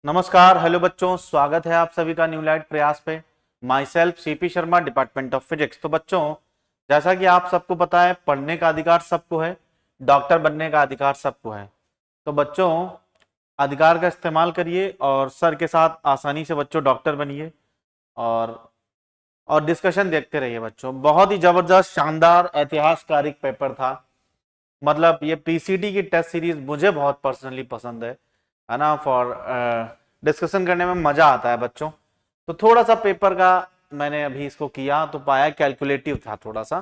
नमस्कार, हेलो बच्चों, स्वागत है आप सभी का न्यू लाइट प्रयास पे। My self CP Sharma, department of physics. तो बच्चों, जैसा कि आप सबको पता है, पढ़ने का अधिकार सबको है, डॉक्टर बनने का अधिकार सबको है। तो बच्चों, अधिकार का इस्तेमाल करिए और सर के साथ आसानी से बच्चों डॉक्टर बनिए और डिस्कशन देखते रहिए। बच्चों, बहुत ही जबरदस्त शानदार ऐतिहासिक पेपर था। मतलब ये पीसीटी की टेस्ट सीरीज मुझे बहुत पर्सनली पसंद है ना। फॉर डिस्कशन करने में मजा आता है बच्चों। तो थोड़ा सा पेपर का मैंने अभी इसको किया तो पाया कैलकुलेटिव था थोड़ा सा,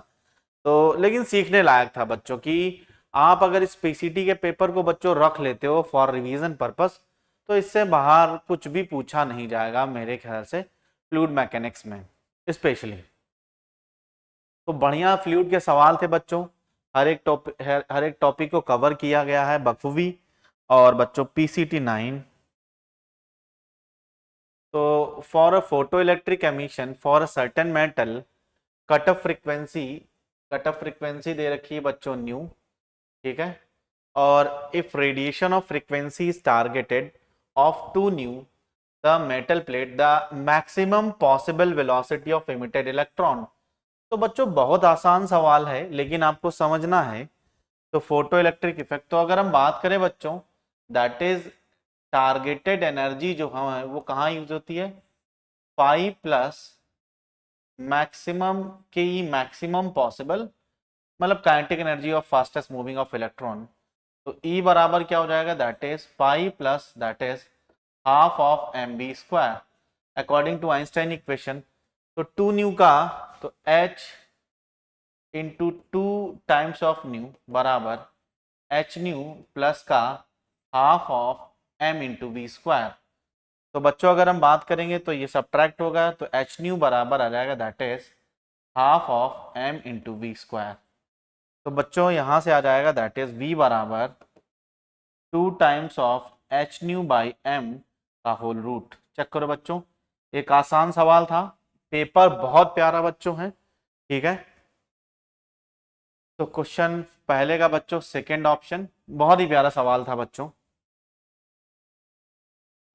तो लेकिन सीखने लायक था बच्चों कि आप अगर इस पीसीटी के पेपर को बच्चों रख लेते हो फॉर रिवीजन पर्पस, तो इससे बाहर कुछ भी पूछा नहीं जाएगा मेरे ख्याल से, फ्लूइड मैकेनिक्स में स्पेशली। तो बढ़िया फ्लूइड के सवाल थे बच्चों, हर एक टॉपिक को कवर किया गया है बखूबी। और बच्चों पीसीटी 9, तो for a photo electric emission for a certain metal, cut off frequency दे रखी है बच्चों न्यू, ठीक है। और if radiation of frequency is targeted of to nu the metal plate, the maximum possible velocity of emitted electron. तो बच्चों बहुत आसान सवाल है लेकिन आपको समझना है। तो फोटो इलेक्ट्रिक इफेक्ट, तो अगर हम बात करें बच्चों, दैट इज टारगेटेड एनर्जी जो है वो कहाँ यूज होती है, 5 प्लस मैक्सिमम के मैक्सिमम पॉसिबल, मतलब kinetic energy of fastest moving of electron. तो E बराबर क्या हो जाएगा, that is 5 plus that is half of mv square according to Einstein equation. तो 2 न्यू का तो h into 2 times of nu बराबर h न्यू प्लस का half of m into we square. तो बच्चों अगर हम बात करेंगे तो ये सब्ट्रैक्ट होगा, तो एच न्यू बराबर आ जाएगा that is half of m into we square. तो बच्चों यहाँ से आ जाएगा दैट इज v बराबर 2 times of H nu by M का होल रूट। चेक करो बच्चों, एक आसान सवाल था, पेपर बहुत प्यारा बच्चों है, ठीक है। तो क्वेश्चन पहले का बच्चों सेकंड ऑप्शन, बहुत ही प्यारा सवाल था बच्चों,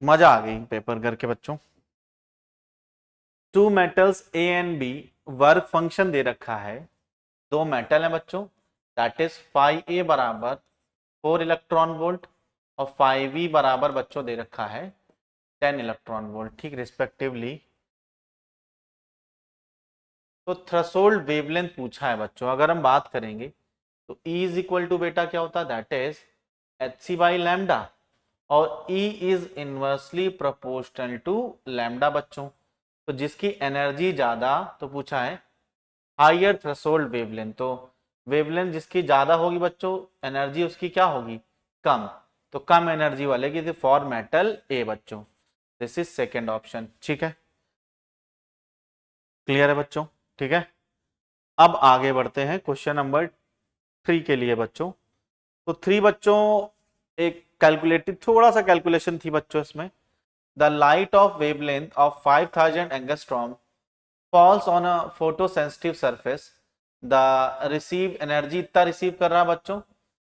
मजा आ गई पेपर करके बच्चों। Two metals A and B, work function दे रखा है, दो मेटल है बच्चों, दैट इज फाइव ए बराबर 4 इलेक्ट्रॉन वोल्ट और 5e बराबर बच्चों दे रखा है 10 इलेक्ट्रॉन वोल्ट, ठीक रिस्पेक्टिवली। तो थ्रेशोल्ड वेवलेंथ पूछा है बच्चों, अगर हम बात करेंगे तो E इज इक्वल टू बेटा क्या होता है, that is HC by lambda, और E is inversely proportional to lambda बच्चों। तो जिसकी एनर्जी ज्यादा, तो पूछा है हायर थ्रेशोल्ड वेवलेंथ, तो वेवलेंथ जिसकी ज्यादा होगी बच्चों, एनर्जी उसकी क्या होगी, कम। तो कम एनर्जी वाले की फॉर मेटल ए बच्चों, दिस इज सेकेंड ऑप्शन, ठीक है। क्लियर है बच्चों, ठीक है। अब आगे बढ़ते हैं क्वेश्चन नंबर 3 के लिए बच्चों। तो 3 बच्चों एक कैलकुलेटिव, थोड़ा सा कैलकुलेशन थी बच्चों इसमें। The light of wavelength of 5000 angstrom falls on a photosensitive surface, the receive energy इतना रिसीव कर रहा है बच्चों,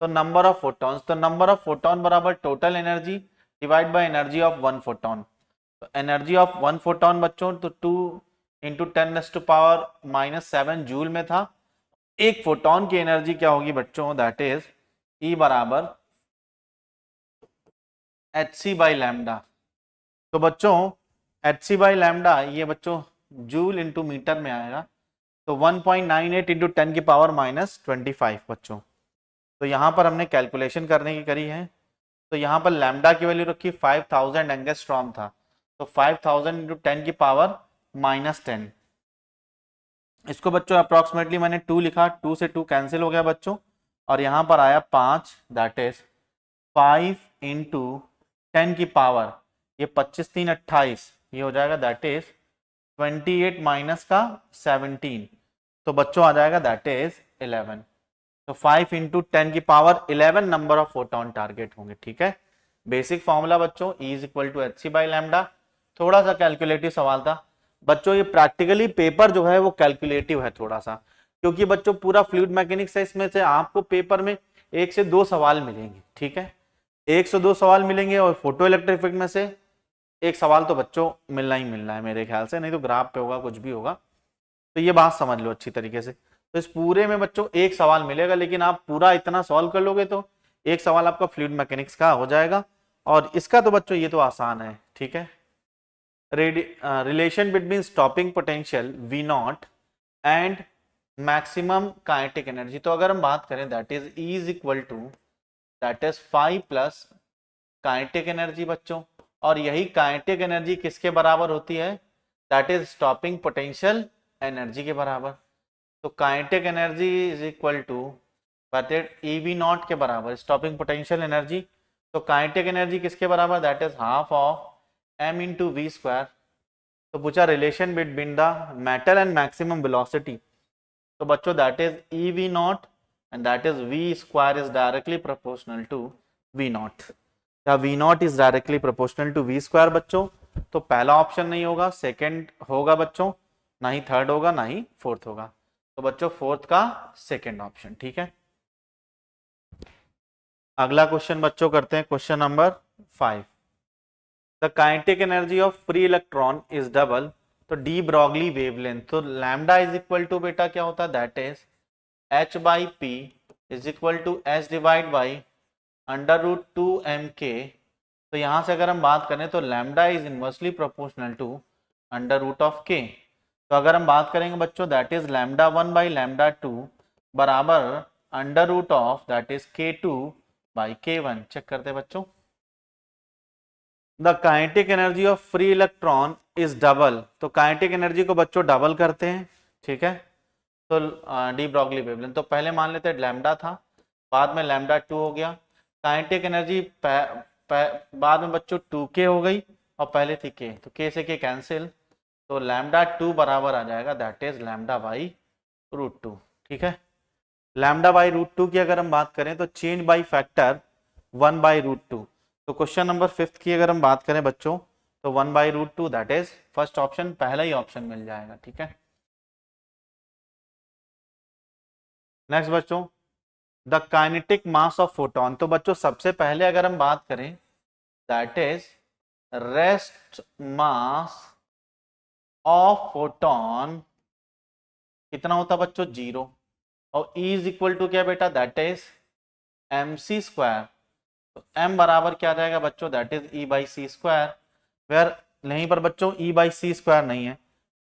तो नंबर ऑफ फोटॉन्स, तो नंबर ऑफ फोटॉन बराबर total energy divide by energy of one photon. तो एनर्जी ऑफ वन फोटॉन बच्चों तो 2 इंटू 10⁻⁻7 जूल में था। एक फोटॉन की एनर्जी क्या होगी बच्चों, दैट इज E बराबर HC बाई लैम्डा। तो बच्चों HC बाई लैम्डा ये बच्चों जूल इंटू मीटर में आएगा, तो 1.98 इंटू 10⁻⁻25 बच्चों। तो यहाँ पर हमने कैलकुलेशन करने की करी है, तो यहाँ पर लैम्डा की वैल्यू रखी 5000 एंगस्ट्रॉम था, तो 5000 इंटू 10⁻⁻10। इसको बच्चों अप्रोक्सीमेटली मैंने 2 लिखा, 2 से 2 कैंसिल हो गया बच्चों, और यहाँ पर आया 5, दैट इज 5 इंटू 10 की पावर, ये 25 3 28, ये हो जाएगा दैट इज 28 माइनस का 17, तो बच्चों आ जाएगा दैट इज 11। तो 5 इंटू 10 की power 11 number of photon target होंगे, ठीक है। बेसिक फॉर्मूला बच्चों E is equal to HC by lambda. थोड़ा सा कैलकुलेटिव सवाल था बच्चों, ये प्रैक्टिकली पेपर जो है वो कैलकुलेटिव है थोड़ा सा, क्योंकि बच्चों पूरा फ्लूइड मैकेनिक्स है, इसमें से आपको पेपर में 1 से 2 सवाल मिलेंगे, ठीक है, 1 से 2 सवाल मिलेंगे, और फोटो इलेक्ट्रिक इफेक्ट में से एक सवाल तो बच्चों मिलना ही मिलना है मेरे ख्याल से, नहीं तो ग्राफ पे होगा, कुछ भी होगा। तो ये बात समझ लो अच्छी तरीके से। तो इस पूरे में बच्चों एक सवाल मिलेगा, लेकिन आप पूरा इतना सॉल्व कर लोगे तो एक सवाल आपका फ्लूइड मैकेनिक्स का हो जाएगा। और इसका तो बच्चों ये तो आसान है, ठीक है। Relation between stopping potential V nought and maximum kinetic energy, तो अगर हम बात करें that is E is equal to that is 5 plus kinetic energy बच्चों। और यही काइनेटिक एनर्जी किसके बराबर होती है? That is stopping potential energy के बराबर। तो kinetic energy is equal to EV nought के बराबर स्टॉपिंग पोटेंशियल एनर्जी। तो काइनेटिक एनर्जी किसके बराबर? That is half of m into we square. तो पूछा relation between the metal and maximum velocity, तो बच्चों that is E V naught and that is V square is directly proportional to V naught. या V naught is directly proportional to V square बच्चों। तो पहला option नहीं होगा, second होगा बच्चों, ना ही थर्ड होगा, ना ही फोर्थ होगा। तो बच्चों फोर्थ का सेकंड ऑप्शन, ठीक है। अगला क्वेश्चन बच्चों करते हैं, question number 5। The kinetic energy of free electron is double, तो डी ब्रॉगली वेवलेंथ, तो लैम्डा इज इक्वल टू बेटा क्या होता है? That is h by P is equal to H divide by under root 2m k। तो यहां से अगर हम बात करें तो lambda is inversely proportional to under root of k। तो अगर हम बात करेंगे बच्चों that is lambda 1 by lambda 2 बराबर under root of that is k2 by k1। Check करते हैं बच्चों। The kinetic energy of free electron is double, तो काइनेटिक एनर्जी को बच्चों डबल करते हैं, ठीक है। तो डी ब्रॉगली वेवलेंथ, तो पहले मान लेते हैं लैम्डा था, बाद में लैम्डा 2 हो गया। काइनेटिक एनर्जी बाद में बच्चों 2k हो गई और पहले थी k, तो k से k कैंसिल। तो लैम्डा 2 बराबर आ जाएगा that is lambda by root 2, ठीक है। लैम्डा बाई रूट 2 की अगर हम बात करें तो change by factor 1 by root 2। तो क्वेश्चन नंबर 5 की अगर हम बात करें बच्चों तो 1 by root 2 that is first option, पहला ही ऑप्शन मिल जाएगा, ठीक है। नेक्स्ट बच्चों, the kinetic mass of photon, तो बच्चों सबसे पहले अगर हम बात करें that is rest mass of photon कितना होता बच्चों? 0। और E इज इक्वल टू क्या बेटा? That is mc square. तो m बराबर क्या आ जाएगा बच्चों? That is E by C square. Where नहीं पर बच्चों E बाई सी स्क्वायर नहीं है,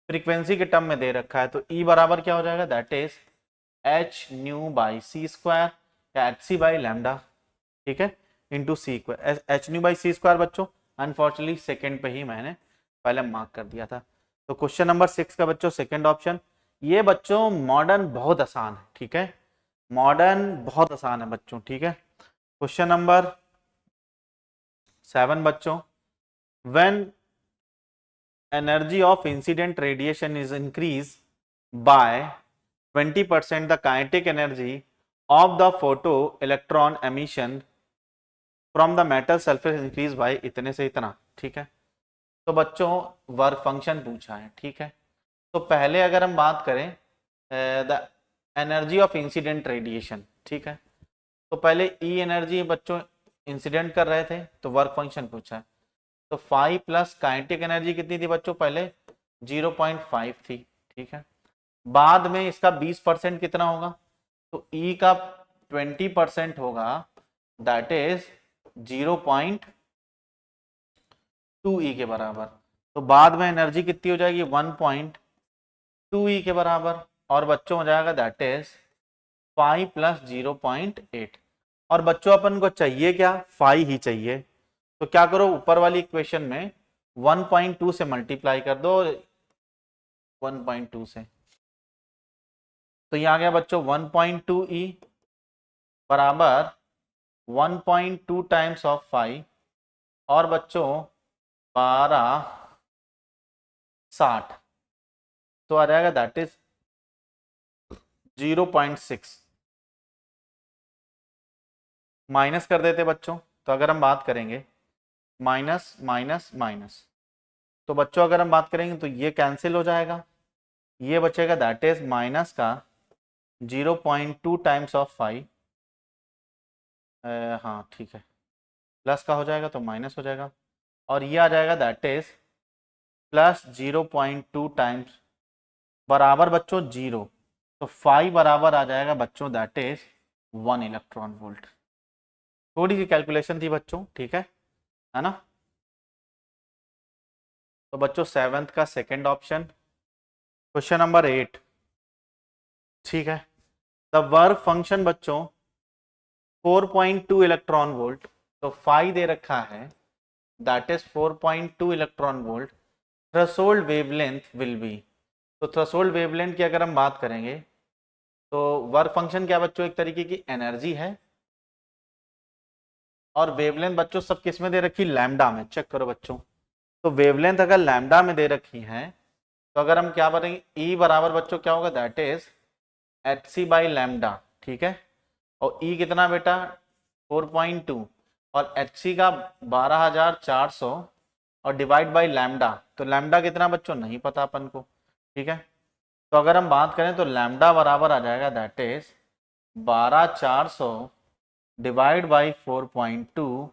फ्रीक्वेंसी के टर्म में दे रखा है। तो E बराबर क्या हो जाएगा? That is h nu by C square या एच सी बाई लैम्डा, ठीक है, into C square. H nu by C square बच्चों अनफॉर्चुनेटली सेकंड पे ही मैंने पहले मार्क कर दिया था। तो क्वेश्चन नंबर 6 का बच्चों सेकंड ऑप्शन। ये बच्चों मॉडर्न बहुत आसान है, ठीक है, मॉडर्न बहुत आसान है बच्चों, ठीक है। क्वेश्चन नंबर 7 बच्चों, when energy of incident radiation is increase by 20% the kinetic energy of the photo electron emission from the metal surface increase by इतने से इतना, ठीक है। तो बच्चों वर्क फंक्शन पूछा है, ठीक है। तो पहले अगर हम बात करें the energy of incident radiation, ठीक है, तो पहले ई एनर्जी बच्चों इंसिडेंट कर रहे थे तो वर्क फंक्शन पूछा है। तो 5 प्लस काइनेटिक एनर्जी कितनी थी बच्चों? पहले 0.5 थी, ठीक है। बाद में इसका 20% कितना होगा? तो ई का 20% होगा दैट इज 0.2 ई के बराबर। तो बाद में एनर्जी कितनी हो जाएगी? 1.2 ई के बराबर। और बच्चों हो जाएगा दैट इज 5 प्लस 0.8। और बच्चों अपन को चाहिए क्या? 5 ही चाहिए। तो क्या करो, ऊपर वाली इक्वेशन में 1.2 से मल्टीप्लाई कर दो, 1.2 से। तो ये आ गया बच्चों 1.2 ई बराबर 1.2 टाइम्स ऑफ 5 और बच्चों 1260। तो आ जाएगा दैट इज 0.6। माइनस कर देते बच्चों, तो अगर हम बात करेंगे माइनस माइनस माइनस, तो बच्चों अगर हम बात करेंगे तो ये कैंसिल हो जाएगा, ये बचेगा दैट इज माइनस का 0.2 टाइम्स ऑफ 5। हाँ ठीक है, प्लस का हो जाएगा तो माइनस हो जाएगा। और ये आ जाएगा दैट इज प्लस 0.2 टाइम्स बराबर बच्चों 0, तो फाइव बराबर आ जाएगा बच्चों दैट इज 1 इलेक्ट्रॉन वोल्ट। थोड़ी सी कैलकुलेशन थी बच्चों, ठीक है ना। तो बच्चों सेवेंथ का सेकंड ऑप्शन, क्वेश्चन नंबर 8, ठीक है। द वर्क फंक्शन बच्चों 4.2 इलेक्ट्रॉन वोल्ट, तो फाइव दे रखा है that is 4.2 electron volt, threshold wavelength will be. तो थ्रेशोल्ड वेवलेंथ की अगर हम बात करेंगे तो वर्क फंक्शन क्या बच्चों, एक तरीके की एनर्जी है, और वेवलेंथ बच्चों सब किस में दे रखी, लैम्डा में। चेक करो बच्चों, तो वेवलेंथ अगर लैम्डा में दे रखी है तो अगर हम क्या बोलेंगे, ई बराबर बच्चों क्या होगा, that is H C by lambda, ठीक है। और ई कितना बेटा 4.2, और एच सी का 12,400 और डिवाइड बाई लैम्डा, तो लैम्डा कितना बच्चों नहीं पता अपन को, ठीक है। तो अगर हम बात करें तो लैम्डा बराबर आ जाएगा दैट इज 12,400 डिवाइड बाई 4.2,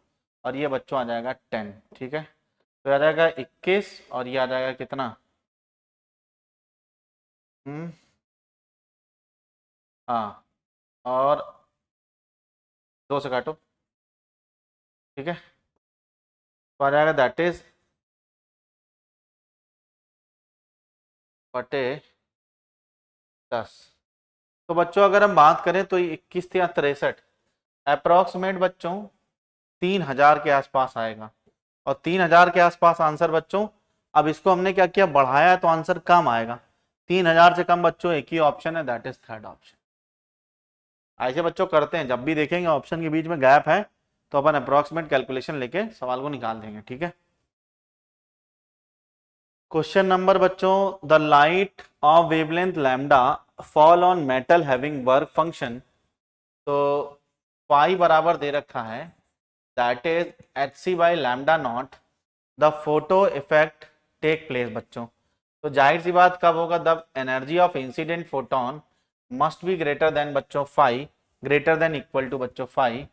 और ये बच्चों आ जाएगा 10, ठीक है। तो आ जाएगा 21, और ये आ जाएगा कितना, हाँ, और 2 से काटो, ठीक है। तो आ जाएगा दैट इज बटे 10। तो बच्चों अगर हम बात करें तो 21 या 63 अप्रोक्सीमेट बच्चों 3,000 के आसपास आएगा, और 3,000 के आसपास आंसर बच्चों। अब इसको हमने क्या किया, बढ़ाया, तो आंसर कम आएगा। 3,000 से कम बच्चों एक ही ऑप्शन है, दैट इज थर्ड ऑप्शन। ऐसे बच्चों करते हैं, जब भी देखेंगे ऑप्शन के बीच में गैप है तो अपन अप्रोक्सीमेट कैलकुलेशन लेके सवाल को निकाल देंगे, ठीक है। क्वेश्चन नंबर बच्चों, the light of wavelength lambda fall on metal having work function, तो फाई बराबर दे रखा है that is H C by lambda naught, the photo effect take place बच्चों। तो जाहिर सी बात कब होगा, the energy of incident photon must be greater than बच्चों phi, greater than equal to बच्चों फाइव।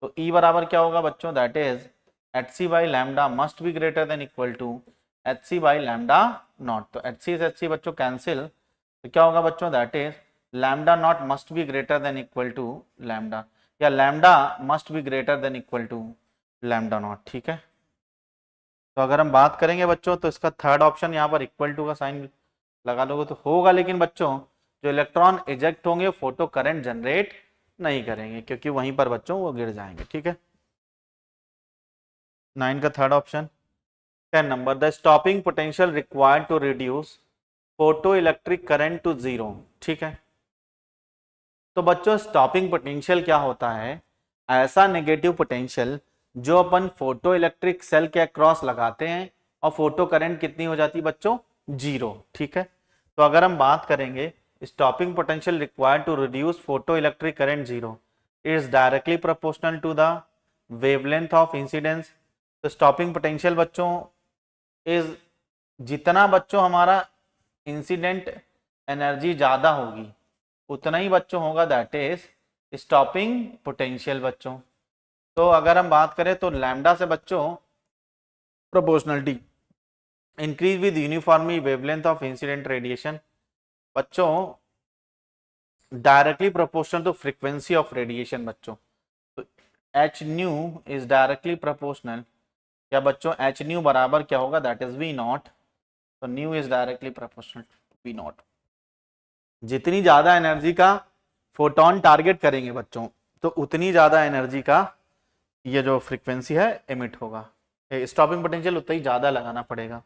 तो ई बराबर क्या होगा बच्चों, that is H C by lambda must be greater than equal to H C by lambda naught. तो H C से H C बच्चों कैंसिल, तो क्या होगा बच्चों, that is lambda naught must be greater than equal to lambda, या lambda must be greater than equal to lambda naught, ठीक है। तो अगर हम बात करेंगे बच्चों तो इसका थर्ड ऑप्शन यहाँ पर इक्वल टू का साइन लगा लोगे तो होगा, लेकिन बच्चों जो इलेक्ट्रॉन इजेक्ट होंगे फोटो करंट जनरेट नहीं करेंगे, क्योंकि वहीं पर बच्चों वो गिर जाएंगे, ठीक है। 9 का third option. 10 number, the stopping potential required to reduce photoelectric current to zero, ठीक है। तो बच्चों स्टॉपिंग पोटेंशियल क्या होता है, ऐसा नेगेटिव पोटेंशियल जो अपन फोटो इलेक्ट्रिक सेल के अक्रॉस लगाते हैं और फोटो करंट कितनी हो जाती है बच्चों, जीरो, ठीक है। तो अगर हम बात करेंगे stopping potential required to reduce photoelectric current zero is directly proportional to the wavelength of incidence. तो स्टॉपिंग पोटेंशियल बच्चों इज, जितना बच्चों हमारा इंसिडेंट एनर्जी ज्यादा होगी उतना ही बच्चों होगा दैट इज स्टॉपिंग पोटेंशियल बच्चों। तो अगर हम बात करें तो लैम्डा से बच्चों proportionality increase with uniformly wavelength of incident radiation, बच्चों directly proportional to frequency of radiation बच्चों। तो H nu is directly proportional, या बच्चों एच न्यू बराबर क्या होगा, दैट इज वी नॉट। तो nu is directly proportional to V naught. जितनी ज्यादा एनर्जी का फोटोन टारगेट करेंगे बच्चों तो उतनी ज्यादा एनर्जी का ये जो फ्रीक्वेंसी है एमिट होगा, स्टॉपिंग पोटेंशियल उतना ही ज्यादा लगाना पड़ेगा।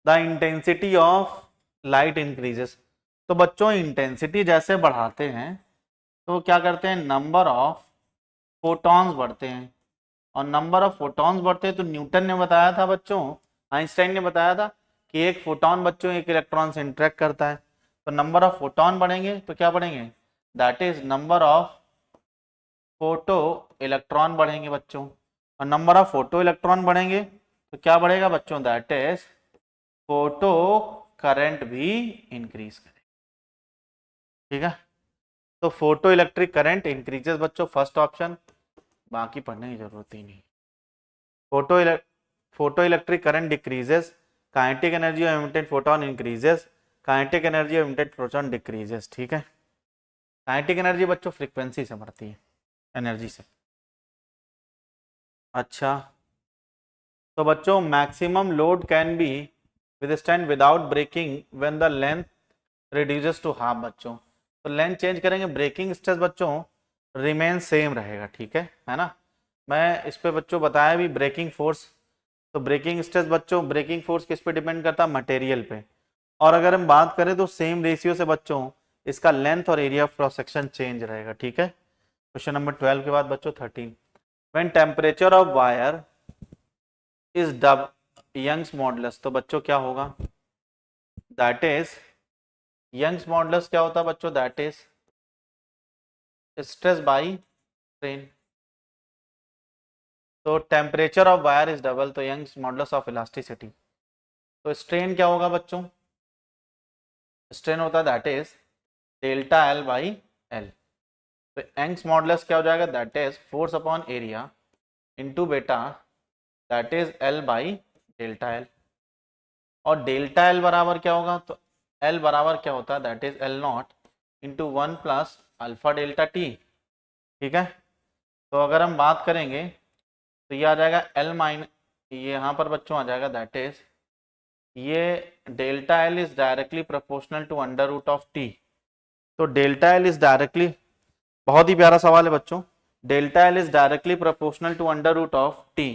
The intensity of light increases, तो बच्चों इंटेंसिटी जैसे बढ़ाते हैं तो क्या करते हैं, नंबर ऑफ फोटॉन्स बढ़ते हैं, और नंबर ऑफ फोटॉन्स बढ़ते हैं तो न्यूटन ने बताया था बच्चों, आइंस्टाइन ने बताया था कि एक फोटॉन बच्चों एक इलेक्ट्रॉन से इंटरेक्ट करता है। तो नंबर ऑफ फोटॉन बढ़ेंगे तो क्या बढ़ेंगे, that is number of photo electron बढ़ेंगे बच्चों, और नंबर ऑफ फोटो इलेक्ट्रॉन बढ़ेंगे तो क्या बढ़ेगा बच्चों, दैट इज फोटो करंट भी इंक्रीज करेगा, ठीक है। तो फोटो इलेक्ट्रिक करंट इंक्रीजेस बच्चों फर्स्ट ऑप्शन, बाकी पढ़ने की जरूरत ही नहीं। Photo electric current decreases, kinetic energy of emitted photon increases, kinetic energy of emitted photon decreases. ठीक है, काइनेटिक एनर्जी बच्चों फ्रीक्वेंसी से बढ़ती है, एनर्जी से। अच्छा, तो बच्चों maximum load can be withstand without breaking when the length reduces to half. बच्चों तो लेंथ चेंज करेंगे, ब्रेकिंग स्ट्रेस बच्चों रिमेन सेम रहेगा। ठीक है ना। मैं इस पे बच्चों बताया भी ब्रेकिंग फोर्स, तो ब्रेकिंग स्ट्रेस बच्चों, ब्रेकिंग फोर्स किस पे डिपेंड करता है, मटेरियल पे। और अगर हम बात करें तो सेम रेशियो से बच्चों इसका लेंथ और area of cross section change रहेगा। ठीक है, क्वेश्चन नंबर 12 के बाद बच्चों 13, when temperature of wire is dub Young's modulus, तो बच्चों क्या होगा, दैट इज यंग्स मॉडुलस क्या होता है बच्चों, that is stress by strain. तो temperature of wire is double, तो यंग्स मॉडुलस ऑफ इलास्टिसिटी। तो स्ट्रेन क्या होगा बच्चों, स्ट्रेन होता है that is delta L by L. तो यंग्स मॉडुलस क्या हो जाएगा, that is force upon area into बेटा that is L by delta L. और डेल्टा एल बराबर क्या होगा, तो एल बराबर क्या होता है, that is L naught into 1 plus alpha delta T. ठीक है, तो अगर हम बात करेंगे तो ये आ जाएगा एल माइन, ये यहाँ पर बच्चों आ जाएगा दैट इज ये delta L is directly proportional to under root of T. तो डेल्टा एल इज डायरेक्टली, बहुत ही प्यारा सवाल है बच्चों, delta L is directly proportional to under root of T.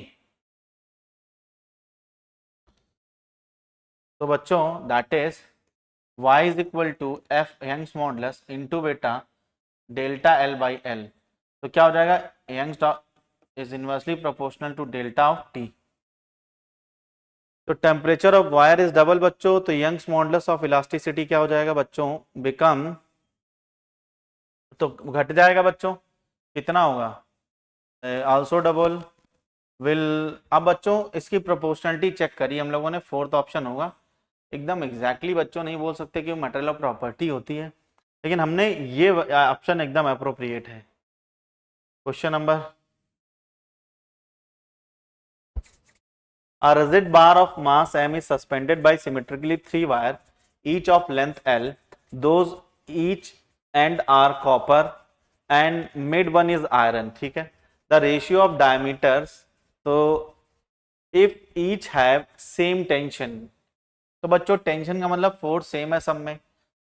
तो बच्चों that is y is equal to F Young's modulus into बेटा डेल्टा एल बाई एल। तो क्या हो जाएगा, Young's is inversely proportional to delta of T. तो temperature of wire is double बच्चों, तो यंग्स मॉडुलस ऑफ इलास्टिसिटी क्या हो जाएगा बच्चों, बिकम, तो घट जाएगा बच्चों, कितना होगा, आल्सो डबल विल। अब बच्चों इसकी प्रोपोर्शनलिटी चेक करिए हम लोगों ने, फोर्थ ऑप्शन होगा। एकदम एग्जैक्टली बच्चों नहीं बोल सकते कि मटेरियल ऑफ प्रॉपर्टी होती है, लेकिन हमने ये ऑप्शन एकदम अप्रोप्रिएट है। Question number, a rigid bar of mass m is suspended by symmetrically 3 wire each of length l, those each end are copper and mid one is iron। ठीक है, the ratio of diameters, तो if each have same tension, तो बच्चों tension का मतलब force same है सब में।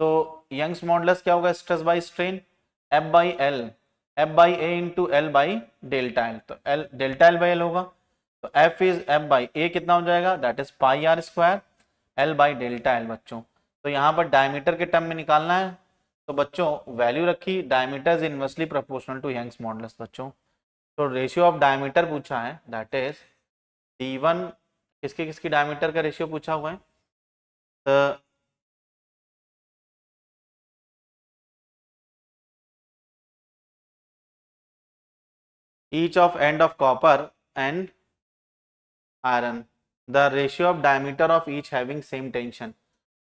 तो यंग्स मॉडुलस क्या होगा, stress by strain, F by L, F by A into L by delta L. तो L delta L by L होगा, तो F is F by A कितना हो जाएगा, that is pi R square L by delta L. बच्चों तो यहाँ पर डायमीटर के टर्म में निकालना है, तो बच्चों वैल्यू रखी, diameter is inversely proportional to Young's modulus. बच्चों तो रेशियो ऑफ डायमीटर पूछा है, दैट इज D1, किसके किसकी डायमीटर का रेशियो पूछा हुआ है, तो each of end of copper and iron, the ratio of diameter of each having same tension।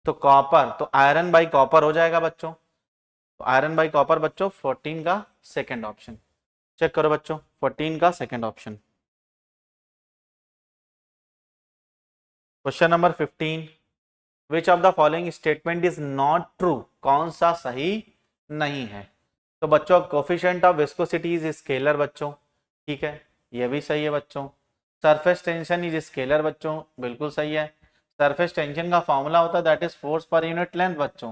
तो कॉपर, तो आयरन बाई कॉपर हो जाएगा बच्चों, तो आयरन बाई कॉपर बच्चों 14 का सेकंड ऑप्शन। चेक करो बच्चों 14 का second option. Question number 15, which of the following statement is not true, कौन सा सही नहीं है। तो बच्चों coefficient of viscosity is scalar बच्चों, ठीक है ये भी सही है बच्चों। सरफेस टेंशन इज स्केलर बच्चों, बिल्कुल सही है। सरफेस टेंशन का फॉर्मूला होता है that is force per unit length बच्चों,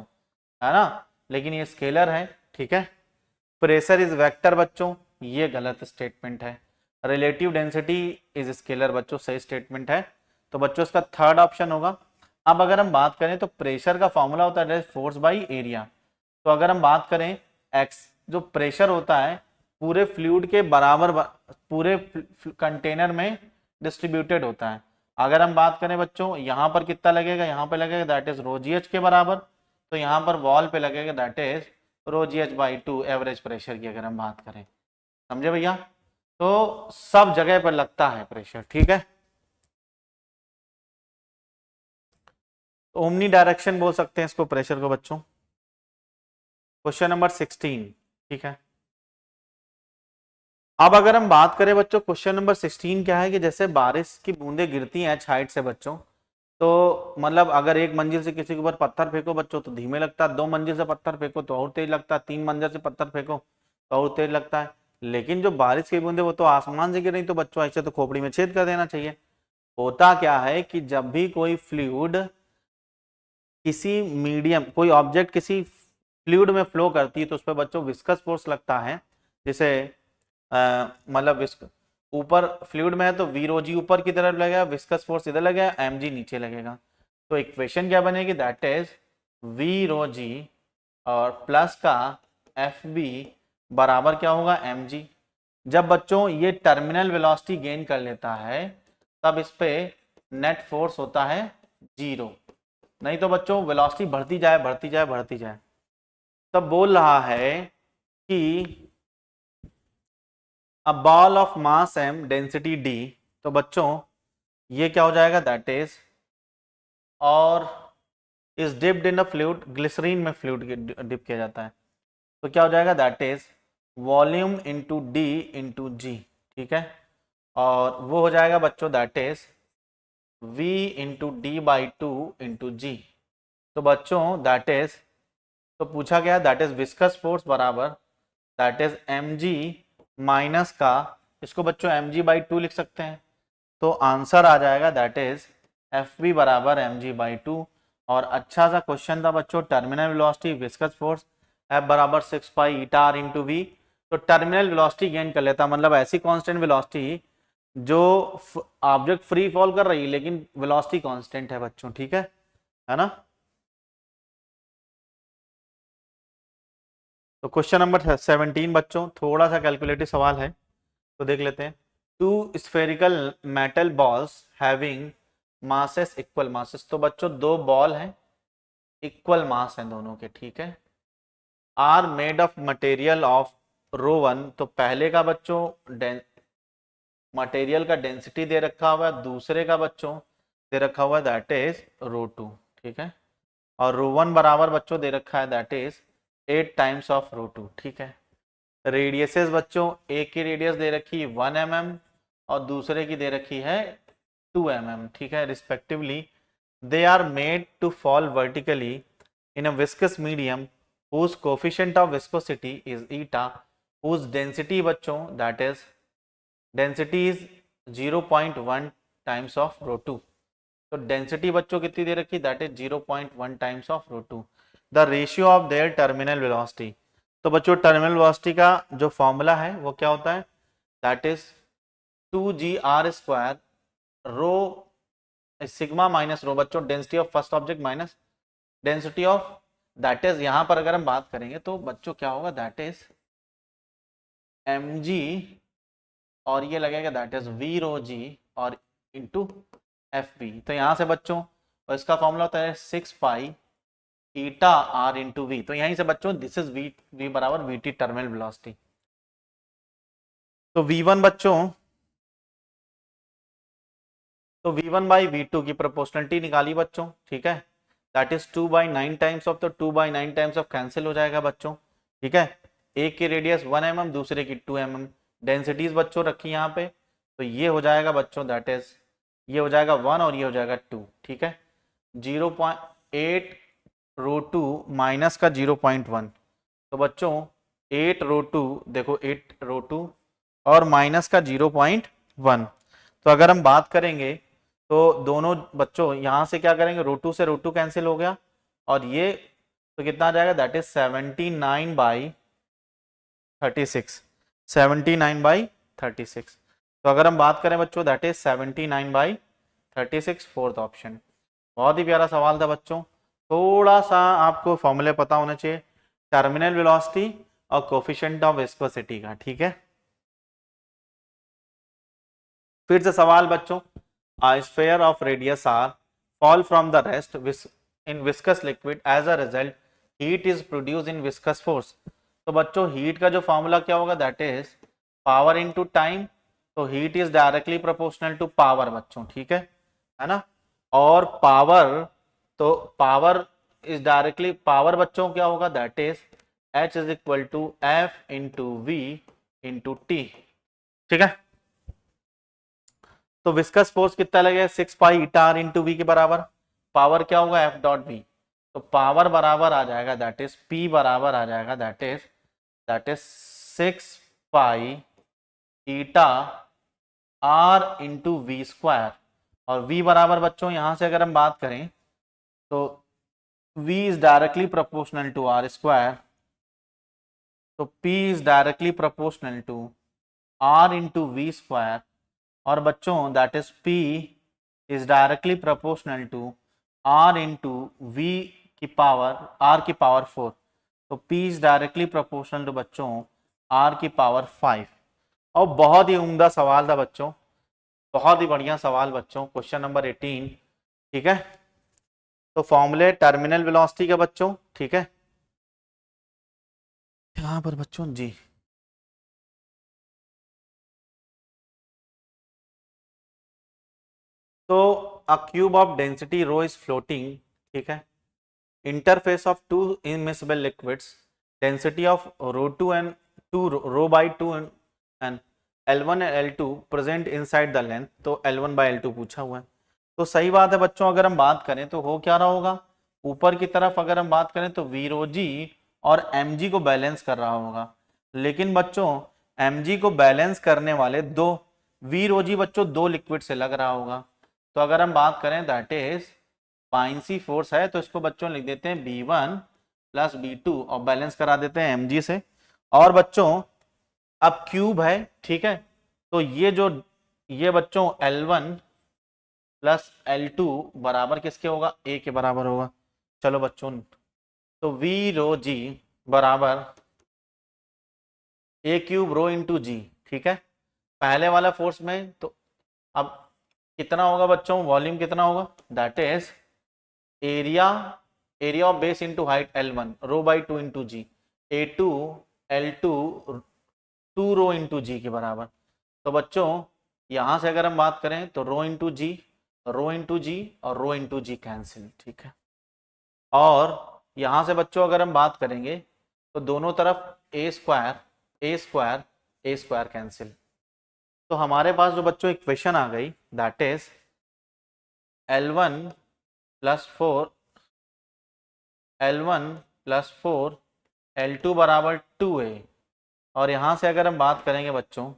है ना, लेकिन ये स्केलर है। ठीक है, प्रेशर इज वेक्टर बच्चों, ये गलत स्टेटमेंट है। रिलेटिव डेंसिटी इज स्केलर बच्चों, सही स्टेटमेंट है। तो बच्चों इसका थर्ड ऑप्शन होगा। अब अगर हम बात करें तो प्रेशर का फॉर्मूला होता है फोर्स बाई एरिया। तो अगर हम बात करें एक्स, जो प्रेशर होता है पूरे फ्लूइड के बराबर पूरे कंटेनर में डिस्ट्रीब्यूटेड होता है। अगर हम बात करें बच्चों यहाँ पर कितना लगेगा, यहाँ पे लगेगा दैट इज ρgh के बराबर, तो यहाँ पर वॉल पे लगेगा that is ρgh/2 average pressure की अगर हम बात करें, समझे भैया। तो सब जगह पर लगता है प्रेशर, ठीक है। ओमनी डायरेक्शन बोल सकते हैं इसको प्रेशर को बच्चों। क्वेश्चन नंबर 16, ठीक है। अब अगर हम बात करें बच्चों, क्वेश्चन नंबर 16 क्या है कि जैसे बारिश की बूंदें गिरती हैं हाइट से बच्चों, तो मतलब अगर एक मंजिल से किसी के ऊपर पत्थर फेंको बच्चों तो धीमे लगता है, 2 मंजिल से पत्थर फेंको तो और तेज लगता है, 3 मंजिल से पत्थर फेंको तो और तेज लगता है। लेकिन जो बारिश की बूंदें वो तो आसमान से गिर रही, तो बच्चों ऐसे तो खोपड़ी में छेद कर देना चाहिए। होता क्या है कि जब भी कोई फ्लूइड किसी मीडियम, कोई ऑब्जेक्ट किसी फ्लूइड में फ्लो करती है तो उस पर बच्चों विस्कस फोर्स लगता है। जैसे मतलब ऊपर फ्लूइड में है तो वी रो जी ऊपर की तरफ लगेगा, विस्कस फोर्स इधर लगेगा, एम जी नीचे लगेगा। तो इक्वेशन क्या बनेगी, दैट इज वी रो जी और प्लस का एफ बी बराबर क्या होगा, एम जी। जब बच्चों ये टर्मिनल वेलोसिटी गेन कर लेता है तब इस पे नेट फोर्स होता है 0। नहीं तो बच्चों वेलोसिटी बढ़ती जाए बढ़ती जाए बढ़ती जाए। तब बोल रहा है कि a ball of mass M density D, तो बच्चों ये क्या हो जाएगा, दैट इज और is dipped in a fluid, glycerine में फ्लूइड डिप किया जाता है, तो क्या हो जाएगा, that is volume into D into G. ठीक है, और वो हो जाएगा बच्चों that is v into D by two into G. तो बच्चों दैट इज, तो पूछा गया दैट इज विस्कस फोर्स बराबर that is M G minus का, इसको बच्चों एम जी बाई टू लिख सकते हैं। तो आंसर आ जाएगा दैट इज एफ बी बराबर एम जी बाई टू। और अच्छा सा क्वेश्चन था बच्चों, terminal velocity viscous force F बराबर 6 pi eta R into V. तो टर्मिनल वेलोसिटी गेन कर लेता, मतलब ऐसी कांस्टेंट वेलोसिटी जो ऑब्जेक्ट फ्री फॉल कर रही है लेकिन वेलोसिटी कांस्टेंट है बच्चों। ठीक है ना। तो क्वेश्चन नंबर 17 बच्चों थोड़ा सा कैलकुलेटिव सवाल है, तो देख लेते हैं। Two spherical metal balls having masses equal masses, तो बच्चों दो बॉल हैं, इक्वल मास हैं दोनों के। ठीक है, are made of material of rho one, तो पहले का बच्चों मटेरियल का डेंसिटी दे रखा हुआ है, दूसरे का बच्चों दे रखा हुआ है दैट इज रो टू। ठीक है, और रो वन बराबर बच्चों दे रखा है that is 8 times of rho two. ठीक है, रेडियसेस बच्चों एक की रेडियस दे रखी है 1 mm और दूसरे की दे रखी है 2 mm। ठीक है, respectively they are made to fall vertically in a viscous medium whose coefficient of viscosity is eta, whose density बच्चों that is density is 0.1 times of rho 2। तो डेंसिटी बच्चों कितनी दे रखी, that is 0.1 times of rho two. The ratio of their terminal velocity, तो बच्चों terminal velocity का जो फॉर्मूला है वो क्या होता है, that is 2gr² rho sigma minus rho बच्चों density of first object minus density of, that is यहां पर अगर हम बात करेंगे तो बच्चों क्या होगा, दैट इज mg और ये लगेगा दैट इज वी रो जी और इंटू एफ बी। तो यहां से बच्चों और इसका फॉर्मूला होता है 6 pi eta R into V. तो यहीं से बच्चों दिस इज वी, वी बराबर वी टी टर्मिनल वेलोसिटी। तो वी वन बच्चों, तो V one by V two की प्रोपोर्शनलिटी निकाली बच्चों। ठीक है, दैट इज 2/9 टाइम्स ऑफ, तो 2/9 टाइम्स ऑफ कैंसिल हो जाएगा बच्चों। ठीक है, एक की रेडियस 1 mm दूसरे की 2 mm, डेंसिटीज बच्चों रखी यहाँ पे, तो ये हो जाएगा बच्चों दैट इज ये हो जाएगा 1 और ये हो जाएगा 2। ठीक है, 0.8 रो टू माइनस का 0.1, तो बच्चों 8 रो टू, देखो 8 रो टू और माइनस का 0.1। तो अगर हम बात करेंगे तो दोनों बच्चों यहां से क्या करेंगे, रो टू से रो टू कैंसिल हो गया और ये तो कितना आ जाएगा, दैट इज 79/36, 79/36। तो अगर हम बात करें बच्चों दैट इज 79/36, फोर्थ ऑप्शन। बहुत ही प्यारा सवाल था बच्चों। थोड़ा सा आपको फॉर्मूले पता होना चाहिए टर्मिनल वेलोसिटी और कोफिशिएंट ऑफ विस्कोसिटी का। ठीक है, फिर से सवाल बच्चों, a sphere of radius r fall from the rest in viscous liquid, as a result heat is produced in viscous force। तो बच्चों हीट का जो फॉर्मूला क्या होगा, that is power into time. तो heat is directly proportional to power बच्चों। ठीक है ना, और पावर, तो पावर इज डायरेक्टली, पावर बच्चों क्या होगा, that is H is equal to F into V into T. ठीक है। तो विस्कस फोर्स कितना लगेगा 6 pi eta R into V के बराबर, पावर क्या होगा एफ डॉट वी, तो पावर बराबर आ जाएगा दैट इज पी बराबर आ जाएगा that is 6 pi eta R into we square, और v बराबर बच्चों यहां से अगर हम बात करें तो v is directly proportional to R square, तो p is directly proportional to r into we square, और बच्चों that is p is directly proportional to r into V की पावर r की पावर 4, तो p is directly proportional to बच्चों r की power 5। और बहुत ही उम्दा सवाल था बच्चों, बहुत ही बढ़िया सवाल बच्चों, क्वेश्चन नंबर 18। ठीक है, तो फॉर्मूले टर्मिनल वेलोसिटी का बच्चों, ठीक है यहाँ पर बच्चों जी, तो a cube of density rho is floating, ठीक है, interface of two immiscible liquids, density of rho two and two rho by two and L1 and L2 present inside the length, तो L1 बाई L2 पूछा हुआ है। तो सही बात है बच्चों, अगर हम बात करें तो हो क्या रहा होगा, ऊपर की तरफ अगर हम बात करें तो वी रो जी और एम जी को बैलेंस कर रहा होगा, लेकिन बच्चों एम जी को बैलेंस करने वाले दो वी रो जी बच्चों दो लिक्विड से लग रहा होगा। तो अगर हम बात करें दैट इज बाइंसी फोर्स है, तो इसको बच्चों लिख देते हैं B1 प्लस B2 और बैलेंस करा देते हैं एम जी से। और बच्चों अब क्यूब है, ठीक है, तो ये बच्चों L1 प्लस L2 बराबर किसके होगा, ए के बराबर होगा। चलो बच्चों, तो वी रो जी बराबर ए क्यूब रो इंटू जी, ठीक है, पहले वाला फोर्स में, तो अब कितना होगा बच्चों, वॉल्यूम कितना होगा, that is area area of base into height L1 rho by two into G, A2 L2 2 rho into G के बराबर। तो बच्चों यहां से अगर हम बात करें तो रो इंटू जी और रो इंटू जी कैंसिल, ठीक है। और यहां से बच्चों अगर हम बात करेंगे तो दोनों तरफ ए स्क्वायर कैंसिल, तो हमारे पास जो बच्चों इक्वेशन आ गई that is L1 plus 4 L1 plus 4 L2 बराबर 2a, और यहां से अगर हम बात करेंगे बच्चों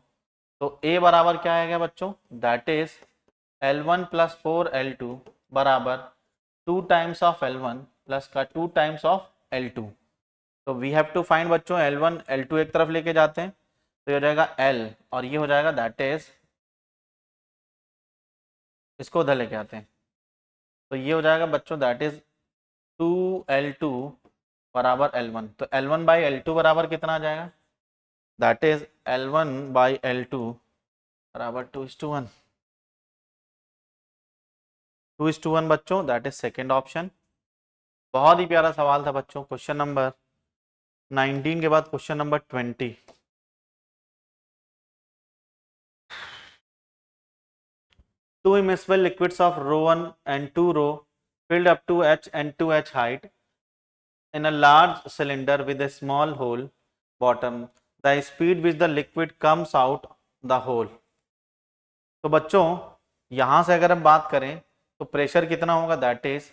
तो a बराबर क्या आएगा बच्चों, that is L1 plus 4 L2 बराबर 2 टाइम्स ऑफ L1 प्लस का 2 टाइम्स ऑफ L2। तो वी हैव टू फाइंड बच्चों L1 L2 एक तरफ लेके जाते हैं तो ये हो जाएगा L, और ये हो जाएगा दैट इज, इसको उधर लेके आते हैं तो ये हो जाएगा बच्चों दैट इज 2L2 बराबर L1, तो L1 बाई L2 बराबर कितना आ जाएगा, that is L1 by L2 बराबर 2:1, 2:1 बच्चों, दैट इज सेकेंड ऑप्शन। बहुत ही प्यारा सवाल था बच्चों, क्वेश्चन नंबर 19 के बाद question number 20। Two immiscible liquids of rho 1 and 2 rho filled up to h and 2h height in a large cylinder with a small hole bottom, the speed which the liquid comes out the hole। तो बच्चों यहां से अगर हम बात करें तो pressure कितना होगा, that is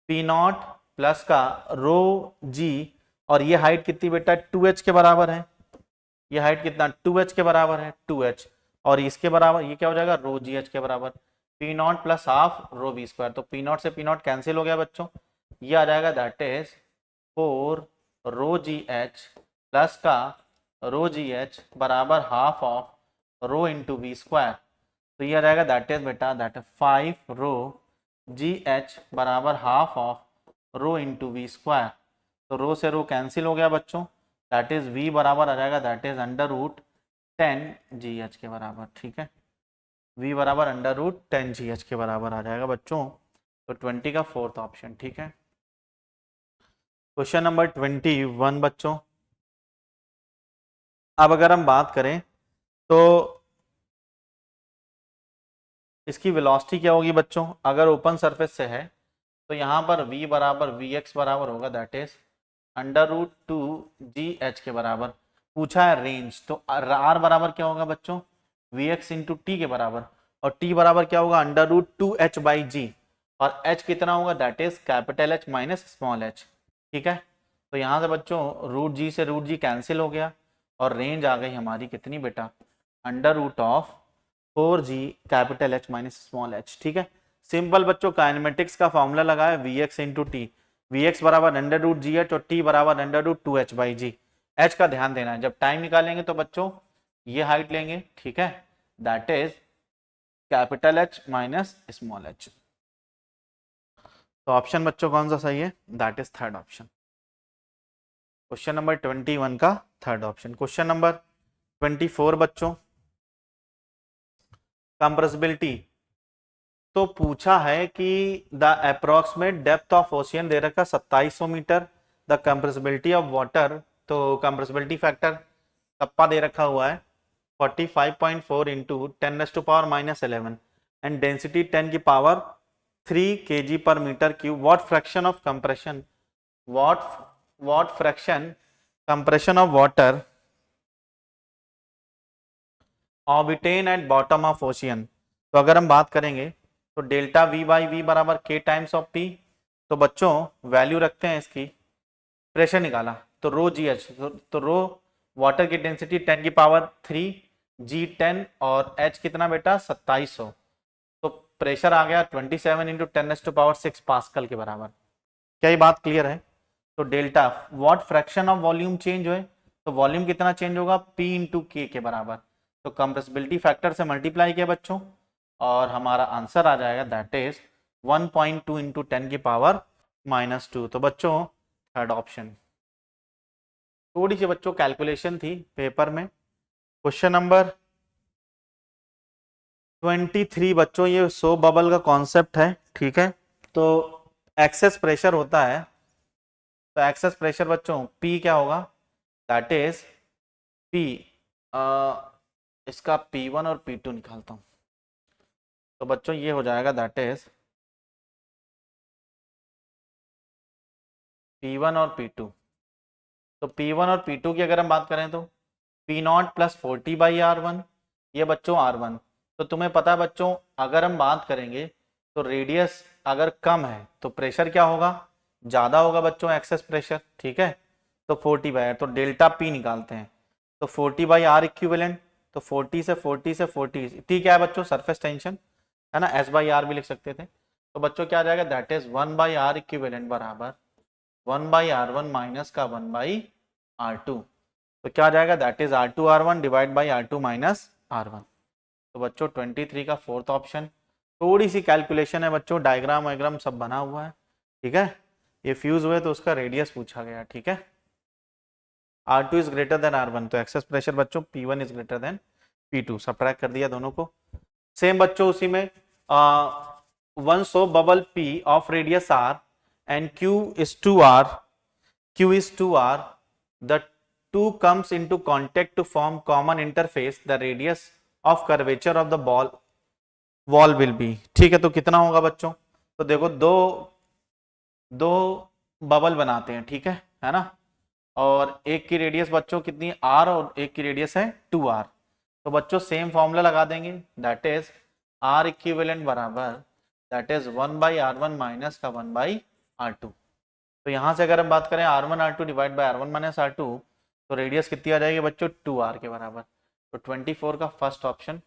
P naught plus का रो जी, और ये हाइट कितनी बेटा 2h के बराबर है, ये हाइट कितना 2h के बराबर है 2h, और इसके बराबर ये क्या हो जाएगा रो जी एच के बराबर, P naught plus half rho V square, तो पी नॉट से पी नॉट कैंसिल हो गया बच्चों, ये आ जाएगा that is 4 rho G H plus का रो जी एच बराबर half of rho into we square, तो ये आ जाएगा दैट इज बेटा that is 5 rho G H बराबर half of rho into we square, तो रो से रो कैंसिल हो गया बच्चों, दैट इज v बराबर आ जाएगा दैट इज √10 GH के बराबर, ठीक है, v बराबर √10 GH के बराबर आ जाएगा बच्चों, तो 20 का फोर्थ ऑप्शन, ठीक है। क्वेश्चन नंबर 21 बच्चों, अब अगर हम बात करें तो इसकी वेलोसिटी क्या होगी बच्चों, अगर ओपन सरफेस से है तो यहाँ पर v बराबर vx बराबर होगा दैट इज √2GH के बराबर, पूछा है रेंज, तो r बराबर क्या होगा बच्चों Vx इंटू टी के बराबर, और t बराबर क्या होगा √2h/g, और h कितना होगा that is capital H minus small h। ठीक है, तो यहाँ से बच्चों √g से √g कैंसिल हो गया, और रेंज आ गई हमारी कितनी बेटा, √4g capital H minus small h। ठीक है, सिंपल बच्चों काइनेमेटिक्स का फॉर्मूला लगाया Vx इंटू टी, Vx बराबर √gh और t बराबर √2h/g। h का ध्यान देना है, जब टाइम निकालेंगे तो बच्चों ये हाइट लेंगे, ठीक है, that is capital H minus small h। तो ऑप्शन बच्चों कौन सा सही है, that is third option. Question number 21 का थर्ड ऑप्शन। क्वेश्चन नंबर 24 बच्चों, कंप्रेसिबिलिटी। तो पूछा है कि the approximate depth of ocean दे रखा 2700 metre, the compressibility of water, तो कंप्रेसिबिलिटी फैक्टर कप्पा दे रखा हुआ है 45.4 इंटू 10⁻⁻11 एंड डेंसिटी 10 की पावर 3 kg पर metre cube. What fraction of compression, what fraction compression of water obtain at bottom of ocean. तो अगर हम बात करेंगे तो डेल्टा V/V बराबर K टाइम्स ऑफ P। तो बच्चों वैल्यू रखते हैं इसकी, प्रेशर निकाला तो ρgh, तो रो वाटर की डेंसिटी 10 की पावर 3, G 10 और H कितना बेटा 2700, तो प्रेशर आ गया 27 इंटू 10⁻6 पास्कल के बराबर। क्या ये बात क्लियर है? तो delta what fraction of volume change हुए, तो वॉल्यूम कितना चेंज होगा P इंटू के बराबर, तो कंप्रेसिबिलिटी फैक्टर से मल्टीप्लाई किया बच्चों, और हमारा आंसर आ जाएगा दैट इज 1.2 इंटू 10 की पावर -2। तो बच्चों थर्ड ऑप्शन। थोड़ी सी बच्चों कैलकुलेशन थी पेपर में। क्वेश्चन नंबर 23 बच्चों, ये सो बबल का कॉन्सेप्ट है, ठीक है। तो एक्सेस प्रेशर होता है, तो एक्सेस प्रेशर बच्चों P क्या होगा, दैट इज P, इसका P1 और P2 निकालता हूं, तो बच्चों ये हो जाएगा दैट इज P1 और P2। तो P1 और P2 की अगर हम बात करें तो P0 प्लस 40/R1, ये बच्चों R1। तो तुम्हें पता है बच्चों अगर हम बात करेंगे तो रेडियस अगर कम है तो प्रेशर क्या होगा, ज़्यादा होगा बच्चों एक्सेस प्रेशर, ठीक है। तो 40/R, तो डेल्टा P निकालते हैं, तो 40/R इक्विवेलेंट, तो 40 से 40 से 40, T क्या है बच्चों सरफेस टेंशन है ना, S/R भी लिख सकते थे। तो बच्चों क्या आ जाएगा दैट इज 1/R इक्विवेलेंट बराबर 1/R1 माइनस का 1/R2। तो क्या आ जाएगा that is R2R1 divide by R2 minus R1। तो बच्चों 23 का फोर्थ ऑप्शन। थोड़ी सी कैलकुलेशन है बच्चों, डायग्राम वायग्राम सब बना हुआ है, ठीक है। ये फ्यूज हुए तो उसका रेडियस पूछा गया, ठीक है। R2 is greater then R1, तो एक्सेस प्रेशर बच्चों P1 is greater then P2, subtract कर दिया दोनों को। सेम बच्चों उसी में one soap bubble P of radius R and Q is 2R, the two comes into contact to form common interface, the radius of curvature of the wall will be, ठीक है। तो कितना होगा बच्चों, तो देखो दो बबल बनाते हैं, ठीक है ना, और एक की रेडियस बच्चों कितनी R और एक की रेडियस है 2R। तो बच्चों सेम फॉर्मूला लगा देंगे, दैट इज R इक्विवेलेंट बराबर दैट इज 1/R1 माइनस का 1/R2। तो यहाँ से अगर हम बात करें R1 R2 divide by R1 minus R2, तो रेडियस कितनी आ जाएगी बच्चों 2R के बराबर। तो 24 का फर्स्ट ऑप्शन।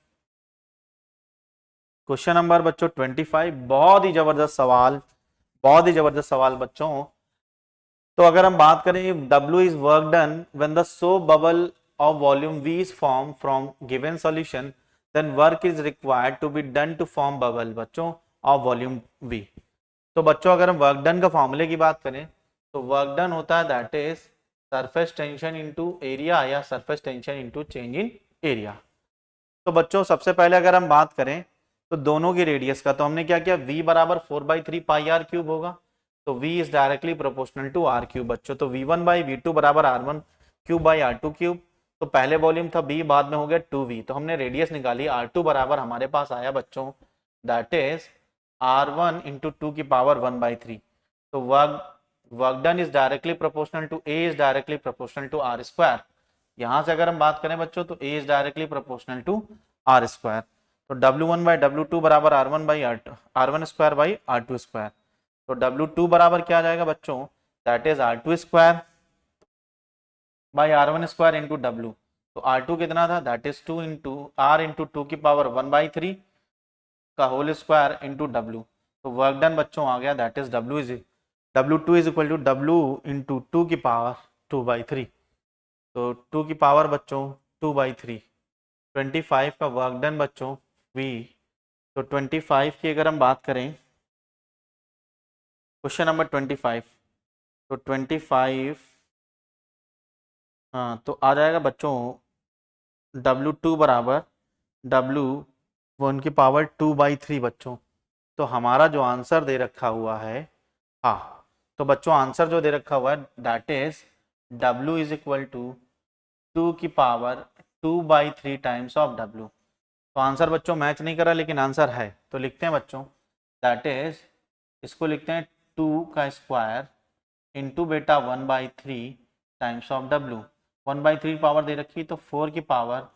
क्वेश्चन नंबर बच्चों 25, बहुत ही जबरदस्त सवाल, बहुत ही जबरदस्त सवाल बच्चों। तो अगर हम बात करें W is work done when the soap bubble of volume V is formed from given solution, then work is required to be done to form bubble बच्चों of volume V। तो बच्चों अगर हम वर्क डन का फॉर्मूले की बात करें तो वर्क डन होता है that is surface tension into area या surface tension into change in area. तो बच्चों सबसे पहले अगर हम बात करें तो दोनों की रेडियस का, तो हमने क्या किया V बराबर 4/3πr³ होगा, तो V is directly proportional to R³ बच्चों। तो V1/V2 बराबर R1³ तो पहले वॉल्यूम था B, बाद में हो गया 2V, तो हमने रेडियस निकाली R2 बराबर हमारे पास आया बच्चों दैट इज R1 इंटू 2 की पावर 1/3। तो work done is directly proportional to A is directly proportional to R²। यहाँ से अगर हम बात करें बच्चों तो A is directly proportional to R square. तो W1 बाई W2 बराबर R1 by R1 square by R2 square. तो W2 बराबर क्या आ जाएगा बच्चों, that is R2 square by R1 square into W। तो R2 कितना था, that is 2 into R into 2 की पावर 1/3 का होल स्क्वायर इंटू W। तो वर्क डन बच्चों आ गया, that is W2 is equal to W into 2 की पावर 2/3। तो 2 की पावर बच्चों 2/3, 25 का वर्क डन बच्चों V। तो 25 की अगर हम बात करें, क्वेश्चन नंबर 25, तो 25 हाँ तो आ जाएगा बच्चों W2 बराबर W1 की पावर 2/3 बच्चों। तो हमारा जो आंसर दे रखा हुआ है, हाँ तो बच्चों आंसर जो दे रखा हुआ है that is W is equal to 2 की पावर 2/3 टाइम्स ऑफ W। तो आंसर बच्चों मैच नहीं करा लेकिन आंसर है, तो लिखते हैं बच्चों दैट इज, इसको लिखते हैं 2 का स्क्वायर इंटू बेटा 1/3 टाइम्स ऑफ W। 1/3 पावर दे रखी तो 4 की power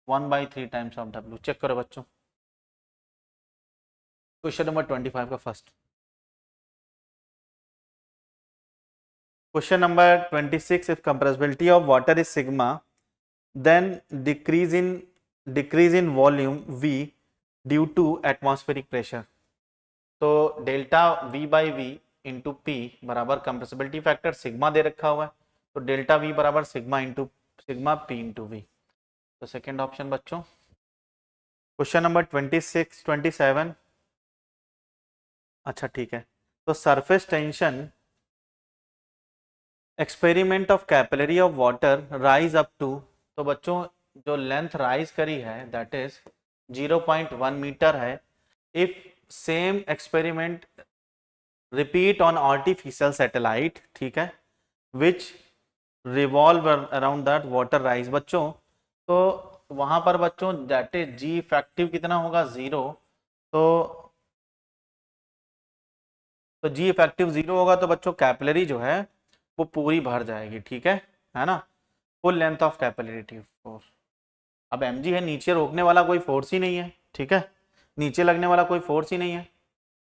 1/3 times of W। Check करो बच्चों क्वेश्चन नंबर 25 का first. Question number 26, if compressibility of water is sigma then decrease in volume V due to atmospheric pressure। तो delta V by V into P बराबर compressibility factor sigma दे रखा हुआ है, तो डेल्टा V बराबर sigma P into V. तो second option बच्चों। क्वेश्चन नंबर 26, 27, अच्छा ठीक है। तो surface tension experiment of capillary of water rise up to, तो बच्चों जो लेंथ राइज करी है दैट इज 0.1 मीटर है। If same experiment repeat on artificial satellite, ठीक है, विच revolve around that water rise बच्चों। तो वहां पर बच्चों दैट इज जी इफेक्टिव कितना होगा, 0। तो जी इफेक्टिव 0 होगा तो बच्चों कैपिलरी जो है वो पूरी भर जाएगी, ठीक है ना। Full length of capillary force. अब एम है, नीचे रोकने वाला कोई फोर्स ही नहीं है, ठीक है, नीचे लगने वाला कोई फोर्स ही नहीं है।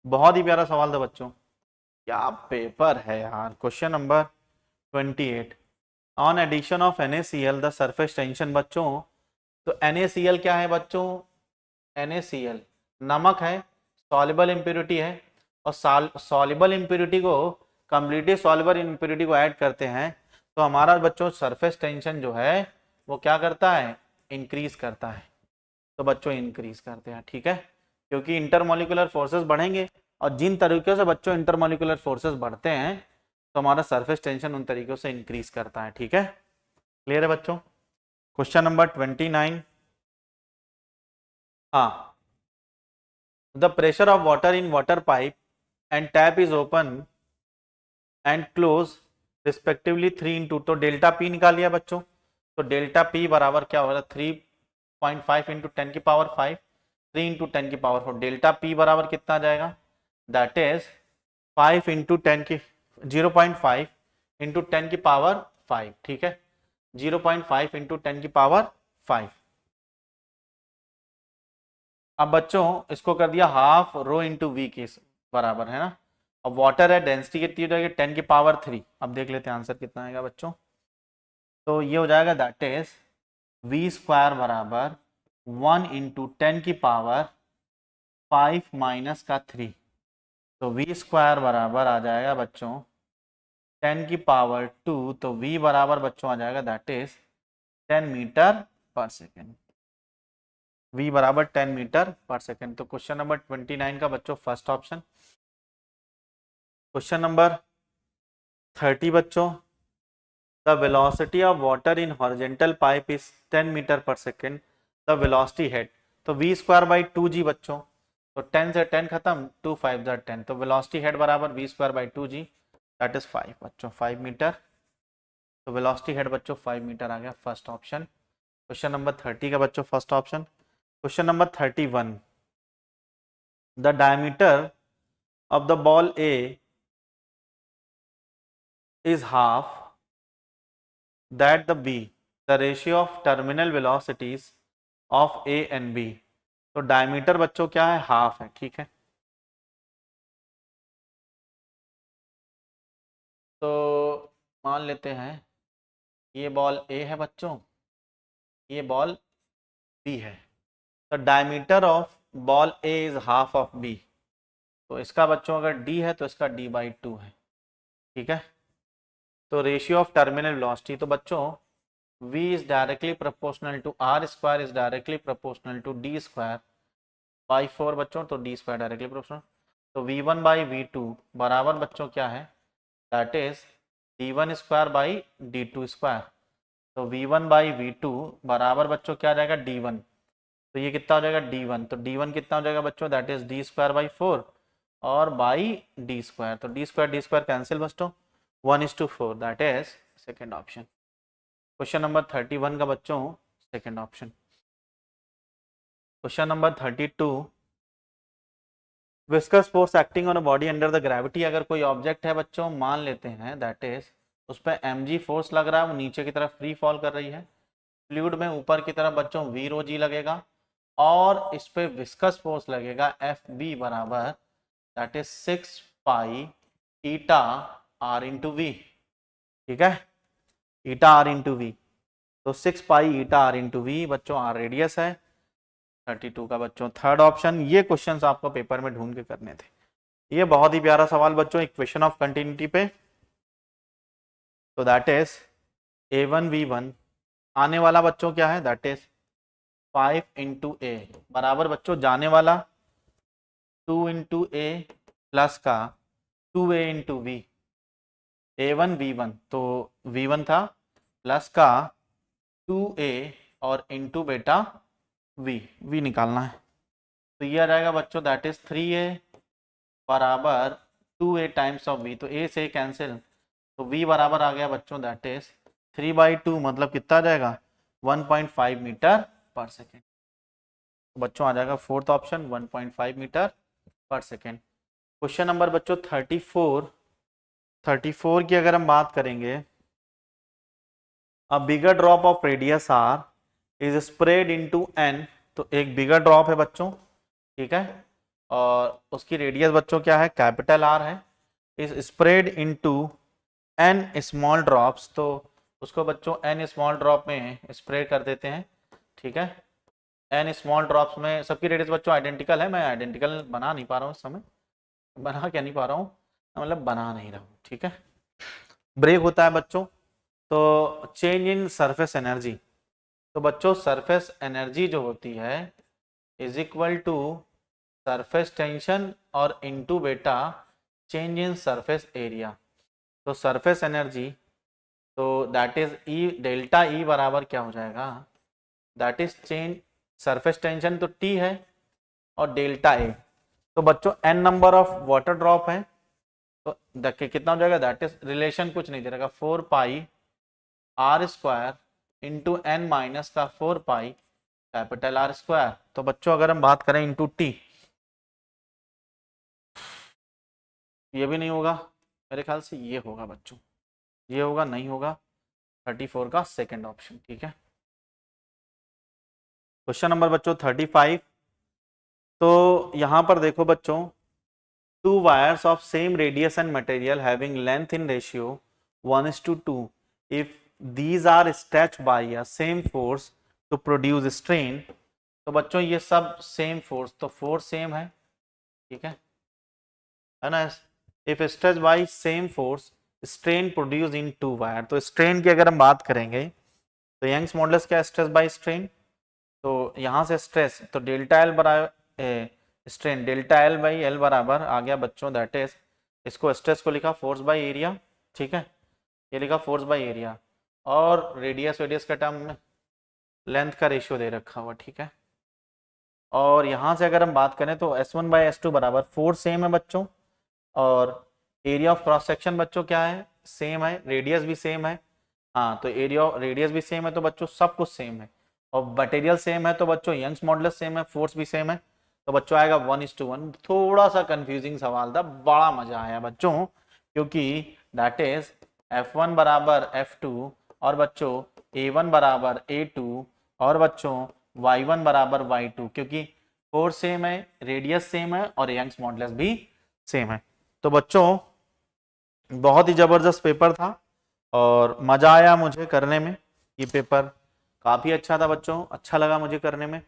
बहुत ही प्यारा सवाल था बच्चों, क्या पेपर है यार। Question number 28, on addition of NaCl the surface tension बच्चों। तो NaCl क्या है बच्चों, NaCl नमक है, सॉल्युबल इम्प्योरिटी है, और सॉल्युबल इम्प्योरिटी को कम्प्लीटली सॉल्युबल इम्प्योरिटी को ऐड करते हैं तो हमारा बच्चों सरफेस टेंशन जो है वो क्या करता है, इंक्रीज करता है। तो बच्चों इंक्रीज करते हैं, ठीक है, क्योंकि इंटरमोलिकुलर फोर्सेस बढ़ेंगे, और जिन तरीकों से बच्चों इंटरमोलिकुलर फोर्सेस बढ़ते हैं तो हमारा सरफेस टेंशन उन तरीकों से इंक्रीज करता है, ठीक है। क्लियर है बच्चों। क्वेश्चन नंबर 29, हाँ, the pressure of water in water pipe and tap is open and close respectively 3 into, तो डेल्टा पी निकाल लिया बच्चों। तो डेल्टा पी बराबर क्या होगा, 3.5 इंटू 10 की पावर 5, 3 इंटू 10 की पावर 4। डेल्टा पी बराबर कितना आ जाएगा, दैट इज 5 इंटू 10 की 0.5 इंटू 10 की पावर 5, ठीक है, 0.5 इंटू 10 की पावर 5। अब बच्चों इसको कर दिया हाफ रो इंटू वी के बराबर, है ना। अब वाटर है, डेंसिटी कितनी हो जाएगी 10 की पावर 3। अब देख लेते हैं आंसर कितना आएगा बच्चों। तो ये हो जाएगा दैट इज वी स्क्वायर बराबर 1 इंटू 10 की पावर 5 माइनस का 3। तो वी स्क्वायर बराबर आ जाएगा बच्चों 10 की पावर 2, तो वी बराबर बच्चों आ जाएगा दैट इज 10 मीटर पर सेकेंड। वी बराबर 10 मीटर पर सेकेंड। तो क्वेश्चन नंबर 29 का बच्चों फर्स्ट ऑप्शन। क्वेश्चन नंबर 30 बच्चों, the velocity of water in horizontal pipe is 10 metre पर सेकेंड, द वेलोसिटी हेड। तो वी स्क्वायर बाई 2g बच्चों, तो 10 से 10 खत्म, 2 5 10, तो वेलोसिटी हेड बराबर V square by 2g, that is 5 बच्चों, 5 मीटर। तो वेलोसिटी हेड बच्चों 5 मीटर आ गया, फर्स्ट ऑप्शन। क्वेश्चन नंबर 30 का बच्चों first option. Question number 31, the diameter of the ball A is half that the B, the ratio of terminal velocities of A and B. तो diameter बच्चों क्या है, half है, ठीक है। तो मान लेते हैं ये बॉल ए है बच्चों, ये बॉल बी है। तो diameter of ball A is half of B. तो इसका बच्चों अगर डी है तो इसका d/2 है, ठीक है। तो रेशियो ऑफ टर्मिनल वेलोसिटी, तो बच्चों v is directly proportional to r square is directly proportional to d square by 4 बच्चों। तो d स्क्वायर डायरेक्टली प्रोपोर्शनल, तो v1/v2 बराबर बच्चों क्या है, that is d1 square by d2 square. तो v1/v2 बराबर बच्चों क्या आ जाएगा, d1। तो ये कितना हो जाएगा, d1। तो d1 कितना हो जाएगा बच्चों, that is d square by 4 और बाई डी स्क्वायर। तो डी स्क्वायर कैंसिल बच्चों, 1:4, that is second option. Question number 31 का बच्चों second option. Question number 32, viscous force acting on a body under the gravity. अगर कोई ऑब्जेक्ट है बच्चों, मान लेते हैं दैट इज उस पर mg फोर्स लग रहा है, वो नीचे की तरफ फ्री फॉल कर रही है। फ्लूइड में ऊपर की तरफ बच्चों v रो जी लगेगा और इस पे विस्कस फोर्स लगेगा Fb बराबर that is 6 pi eta r into V, ठीक है, ईटा r इंटू वी। तो 6 pi eta r into V बच्चों, r रेडियस है। 32 का बच्चों थर्ड ऑप्शन। ये क्वेश्चंस आपको पेपर में ढूंढ के करने थे। ये बहुत ही प्यारा सवाल बच्चों, इक्वेशन ऑफ कंटिन्यूटी पे। तो दैट इज a1v1 आने वाला बच्चों क्या है, दैट इज 5 इंटू ए बराबर बच्चों जाने वाला 2 इंटू ए प्लस का 2a इंटू वी। a1v1 तो v1 था प्लस का 2a और इंटू बेटा v निकालना है। तो ये आ जाएगा बच्चों दैट इज 3a बराबर 2a टाइम्स ऑफ v। तो a से कैंसिल, तो v बराबर आ गया बच्चों दैट इज 3/2 मतलब कितना आ जाएगा, 1.5 मीटर पर सेकेंड। तो बच्चों आ जाएगा फोर्थ ऑप्शन 1.5 मीटर पर सेकेंड। क्वेश्चन नंबर बच्चों 34 की अगर हम बात करेंगे, a bigger drop of radius R is spread into N. तो एक बिगर ड्रॉप है बच्चों, ठीक है, और उसकी रेडियस बच्चों क्या है, कैपिटल आर है, is spread into N small drops. तो उसको बच्चों एन स्मॉल ड्रॉप में स्प्रेड कर देते हैं, ठीक है। एन स्मॉल ड्रॉप्स में सबकी रेडियस बच्चों आइडेंटिकल है, मैं आइडेंटिकल बना नहीं पा रहा हूँ इस समय, बना क्या नहीं पा रहा हूँ, मतलब बना नहीं रहा हूँ, ठीक है। ब्रेक होता है बच्चों, तो चेंज इन सरफेस एनर्जी। तो बच्चों सरफेस एनर्जी जो होती है is equal to surface tension और इनटू बेटा चेंज इन सरफेस एरिया। तो सरफेस एनर्जी तो that is E delta E बराबर क्या हो जाएगा, that is change surface tension तो टी है और डेल्टा ए। तो बच्चों N number of water drop है, तो देखिए कितना हो जाएगा, दैट इज रिलेशन कुछ नहीं दे रहेगा, 4 pi R square into N minus का 4 पाई कैपिटल आर स्क्वायर। तो बच्चों अगर हम बात करें इंटू टी, ये भी नहीं होगा मेरे ख्याल से, ये होगा बच्चों, ये होगा नहीं होगा, 34 का सेकंड ऑप्शन, ठीक है। क्वेश्चन नंबर बच्चों 35। तो यहां पर देखो बच्चों, to wires of same radius and material having length in ratio 1:2 if these are stretched by a same force to produce strain। तो बच्चों ये सब सेम फोर्स, तो फोर्स सेम है, ठीक है ना। If stretch by same force strain produce in two wire. तो स्ट्रेन की अगर हम बात करेंगे तो यंग्स मॉडुलस क्या है, स्ट्रेस बाय स्ट्रेन। तो यहाँ से स्ट्रेस तो डेल्टा एल बराबर strain delta L by L बराबर आ गया बच्चों, दैट इज इसको स्ट्रेस को लिखा फोर्स बाय एरिया, ठीक है, ये लिखा फोर्स बाय एरिया और रेडियस का टर्म में लेंथ का रेशियो दे रखा हुआ, ठीक है। और यहाँ से अगर हम बात करें तो S1/S2 बराबर फोर्स सेम है बच्चों और एरिया ऑफ क्रॉस सेक्शन बच्चों क्या है, सेम है, रेडियस भी सेम है। हाँ तो एरिया रेडियस भी सेम है तो बच्चों सब कुछ सेम है, और मटेरियल सेम है तो बच्चों यंग्स मॉडुलस सेम है, फोर्स भी सेम है, तो बच्चों आएगा 1:1। थोड़ा सा कंफ्यूजिंग सवाल था, बड़ा मजा आया बच्चों, क्योंकि दैट इज F1 बराबर F2 और बच्चों A1 बराबर A2 और बच्चों y1 बराबर y2, क्योंकि फोर्स सेम है, रेडियस सेम है और यंग्स मॉडुलस भी सेम है। तो बच्चों बहुत ही जबरदस्त पेपर था और मजा आया मुझे करने में। ये पेपर काफी अच्छा था बच्चों, अच्छा लगा मुझे करने में।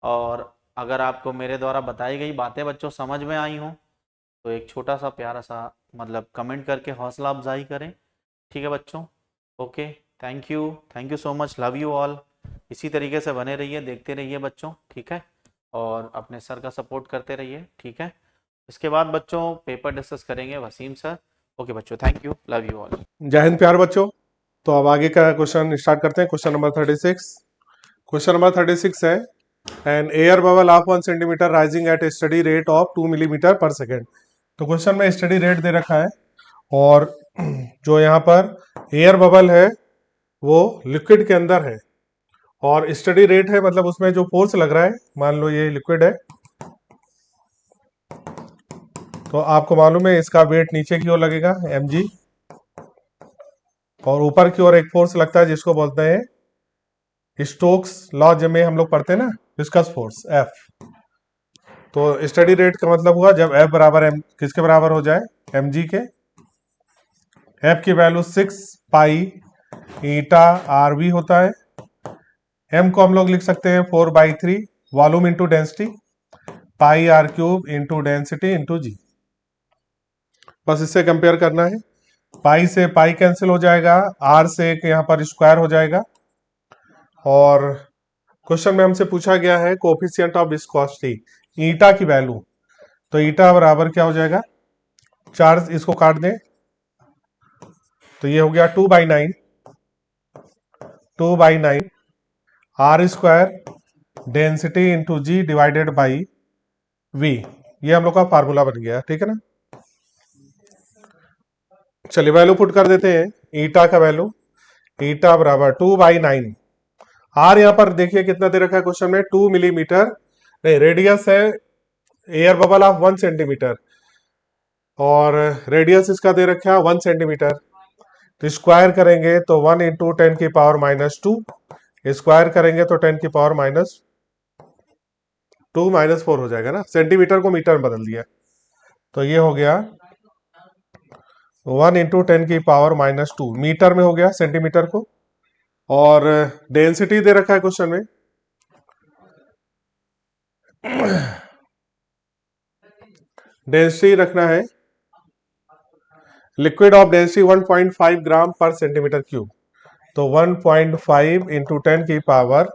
और अगर आपको मेरे द्वारा बताई गई बातें बच्चों समझ में आई हों तो एक छोटा सा प्यारा सा मतलब कमेंट करके हौसला अफजाई करें। ठीक है बच्चों, okay, thank you so much, love you all. इसी तरीके से बने रहिए, देखते रहिए बच्चों, ठीक है, और अपने सर का सपोर्ट करते रहिए, ठीक है। इसके बाद बच्चों पेपर डिस्कस करेंगे वसीम सर। ओके बच्चों, thank you, love you all. जय हिंद प्यार बच्चों। तो अब आगे का क्वेश्चन स्टार्ट करते हैं। Question number 36। क्वेश्चन नंबर 36 है an air bubble of 1 centimetre rising at a steady rate of 2 millimetre per second. तो क्वेश्चन में स्टडी रेट दे रखा है और जो यहाँ पर एयर बबल है वो लिक्विड के अंदर है और स्टडी रेट है, मतलब उसमें जो फोर्स लग रहा है, मान लो ये लिक्विड है तो आपको मालूम है इसका वेट नीचे की ओर लगेगा mg, और ऊपर की ओर एक फोर्स लगता है जिसको बोलते हैं स्टोक्स लॉ, जब में हम लोग पढ़ते हैं ना, विस्कस फोर्स F। तो स्टडी रेट का मतलब हुआ जब F बराबर m किसके बराबर हो जाए, mg के। F की value 6 pi eta R V होता है। m को हम लोग लिख सकते हैं 4/3 volume into density, pi R cube into density into G. बस इससे कंपेयर करना है। पाई से पाई कैंसिल हो जाएगा, आर से एक यहाँ पर स्क्वायर हो जाएगा। और क्वेश्चन में हमसे पूछा गया है कोफिशिएंट ऑफ विस्कोसिटी, ईटा की वैल्यू। तो ईटा बराबर क्या हो जाएगा, चार्ज इसको काट दें तो ये हो गया 2/9, 2/9 R square density into G divided by V. ये हम लोग का फार्मूला बन गया, ठीक है ना। चलिए वैल्यू पुट कर देते हैं। ईटा का वैल्यू, ईटा बराबर 2/9। आर यहाँ पर देखिए कितना दे रखा है क्वेश्चन में, 2 मिलीमीटर, नहीं रेडियस है एयर बबल ऑफ 1 सेंटीमीटर और रेडियस इसका दे रखा है 1 सेंटीमीटर। तो स्क्वायर करेंगे तो 1 इंटू 10⁻², स्क्वायर करेंगे तो 10⁻², -4 हो जाएगा ना, सेंटीमीटर को मीटर में बदल दिया। तो ये हो गया 1 इंटू 10⁻², मीटर में हो गया सेंटीमीटर को। और डेंसिटी दे रखा है क्वेश्चन में, डेंसिटी रखना है लिक्विड ऑफ डेंसिटी 1.5 ग्राम पर सेंटीमीटर क्यूब। तो 1.5 इंटू 10⁻,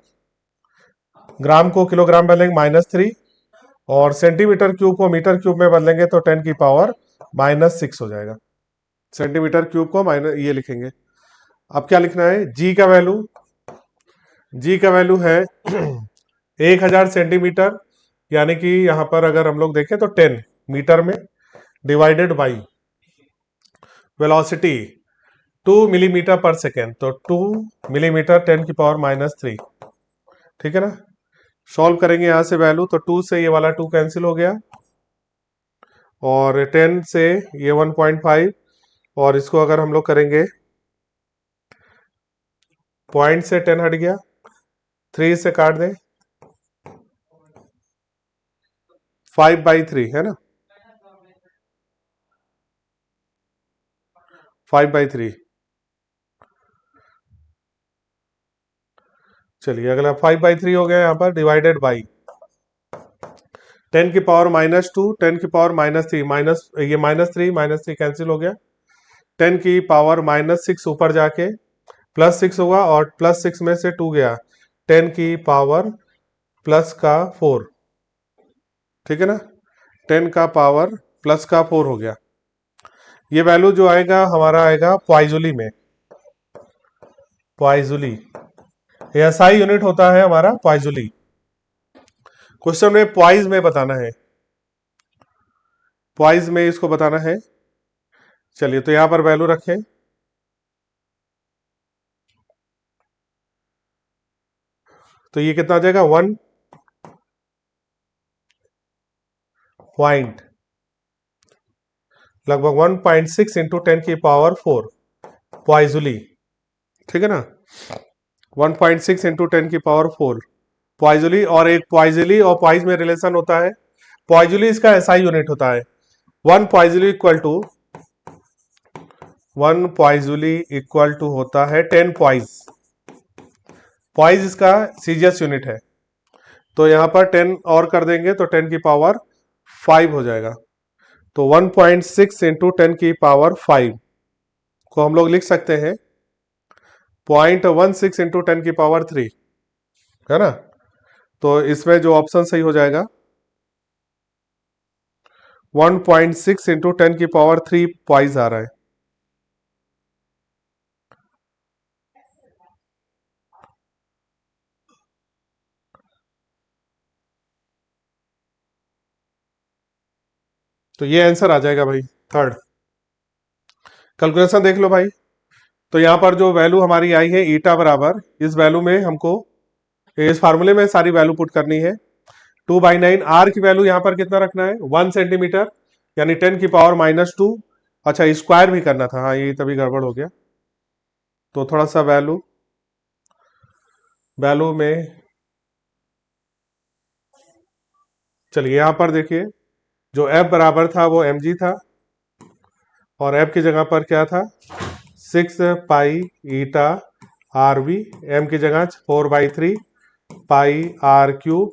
ग्राम को किलोग्राम बदलेंगे -3 और सेंटीमीटर क्यूब को मीटर क्यूब में बदलेंगे तो 10⁻⁻6 हो जाएगा। सेंटीमीटर क्यूब को माइनस ये लिखेंगे। अब क्या लिखना है, जी का वैल्यू, जी का वैल्यू है 1000 सेंटीमीटर, यानी कि यहां पर अगर हम लोग देखें तो 10 मीटर में, divided by velocity 2 millimetre per second, तो 2 मिलीमीटर 10⁻⁻3, ठीक है ना। सॉल्व करेंगे यहां से वैल्यू तो 2 से ये वाला 2 कैंसिल हो गया और 10 से ये 1.5, और इसको अगर हम लोग करेंगे पॉइंट से 10 हट गया, 3 से काट दें 5/3 है ना, 5/3। चलिए अगला 5/3 हो गया यहाँ पर, डिवाइडेड बाई 10⁻², 10⁻³ माइनस ये -3 कैंसिल हो गया, 10⁻⁻6 ऊपर जाके +6 होगा और +6 में से 2 गया, 10⁻+4, ठीक है ना, 10⁻+4 हो गया। ये वैल्यू जो आएगा हमारा आएगा पॉइजूली में, पॉइजूली एसआई यूनिट होता है हमारा पॉइजूली। क्वेश्चन में पॉइज में बताना है, पॉइज में इसको बताना है। चलिए तो यहां पर वैल्यू रखें, तो ये कितना आ जाएगा 1 पॉइंट लगभग 1.6 इंटू 10⁴ पॉइजूली, ठीक है ना, 1.6 इंटू 10⁴ पॉइजली, और एक पॉइजली और पॉइज में रिलेशन होता है। पॉइजली इसका एसआई यूनिट होता है। One poiseuille equal to, one poiseuille equal to होता है 10 पॉइज। पॉइज इसका सीजीएस यूनिट है। तो यहां पर 10 और कर देंगे तो 10 की पावर 5 हो जाएगा। तो 1.6 इंटू 10 की पावर 5 को हम लोग लिख सकते हैं 0.16 इंटू 10 की पावर 3, है ना। तो इसमें जो ऑप्शन सही हो जाएगा 1.6 इंटू 10 की पावर 3 पॉइज आ रहा है। तो ये आंसर आ जाएगा भाई थर्ड। कैलकुलेशन देख लो भाई। तो यहां पर जो वैल्यू हमारी आई है ईटा बराबर, इस वैल्यू में हमको इस फार्मूले में सारी वैल्यू पुट करनी है। 2/9 आर की वैल्यू यहां पर कितना रखना है 1 सेंटीमीटर, यानी 10 की पावर -2। अच्छा स्क्वायर भी करना था, हाँ ये तभी गड़बड़ हो गया। तो थोड़ा सा वैल्यू वैल्यू में, चलिए यहां पर देखिए जो एफ बराबर था वो mg था, और एफ की जगह पर क्या था 6 pi eta R V, M की जगह 4/3 pi R cube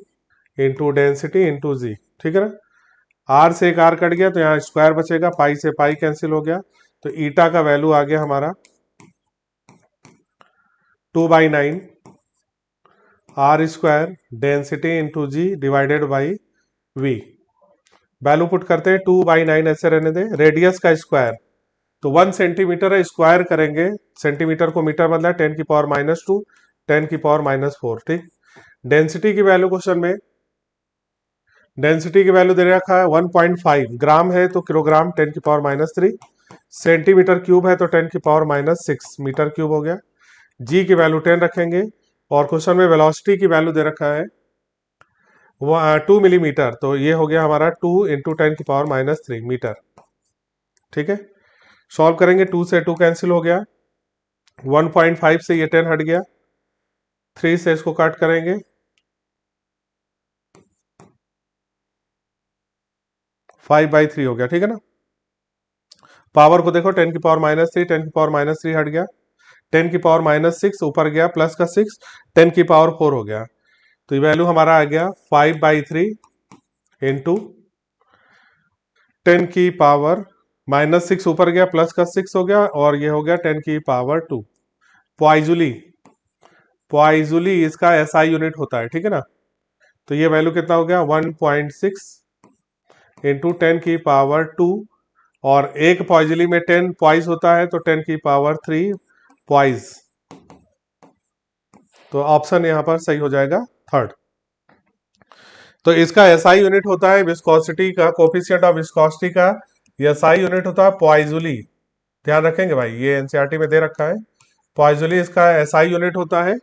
into density into G, ठीक है ना। आर से एक आर कट गया तो यहाँ स्क्वायर बचेगा, पाई से पाई कैंसिल हो गया, तो ईटा का वैल्यू आ गया हमारा 2/9 R square density into G divided by V. Value put करते हैं 2/9 ऐसे रहने दें, रेडियस का स्क्वायर तो 1 सेंटीमीटर है, स्क्वायर करेंगे सेंटीमीटर को मीटर बदला 10 की पावर -2 10 की पावर -4, ठीक। डेंसिटी की वैल्यू क्वेश्चन में, डेंसिटी की वैल्यू दे रखा है 1.5 ग्राम है तो किलोग्राम 10 की पावर -3, सेंटीमीटर क्यूब है तो 10 की पावर -6 मीटर क्यूब हो गया। जी की वैल्यू 10 रखेंगे, और क्वेश्चन में वेलोसिटी की वैल्यू दे रखा है वो 2 मिलीमीटर, तो ये हो गया हमारा 2 इंटू 10 की पावर -3 मीटर, ठीक है। सॉल्व करेंगे, 2 से 2 कैंसिल हो गया, 1.5 से ये 10 हट गया, 3 से इसको काट करेंगे 5/3 हो गया, ठीक है ना। पावर को देखो 10 की पावर -3 10 की पावर -3 हट गया, 10 की पावर -6 ऊपर गया प्लस का 6 10 की पावर 4 हो गया। तो ये वैल्यू हमारा आ गया 5/3 इंटू 10 की पावर -6 ऊपर गया प्लस का 6 हो गया, और ये हो गया 10 की पावर 2 पॉइजुली। पॉइजुली इसका एसआई यूनिट होता है, ठीक है ना। तो ये वैल्यू कितना हो गया 1.6 इंटू 10 की पावर 2, और एक पॉइजली में 10 पॉइज होता है तो 10 की पावर 3 पॉइज। तो ऑप्शन यहां पर सही हो जाएगा थर्ड। तो इसका एसआई यूनिट होता है विस्कोसिटी का, कोफिशिएंट ऑफ विस्कोसिटी का एसआई यूनिट होता है पॉइजुली। ध्यान रखेंगे भाई, ये एनसीईआरटी में दे रखा है। पॉइजुली इसका एसआई यूनिट होता है,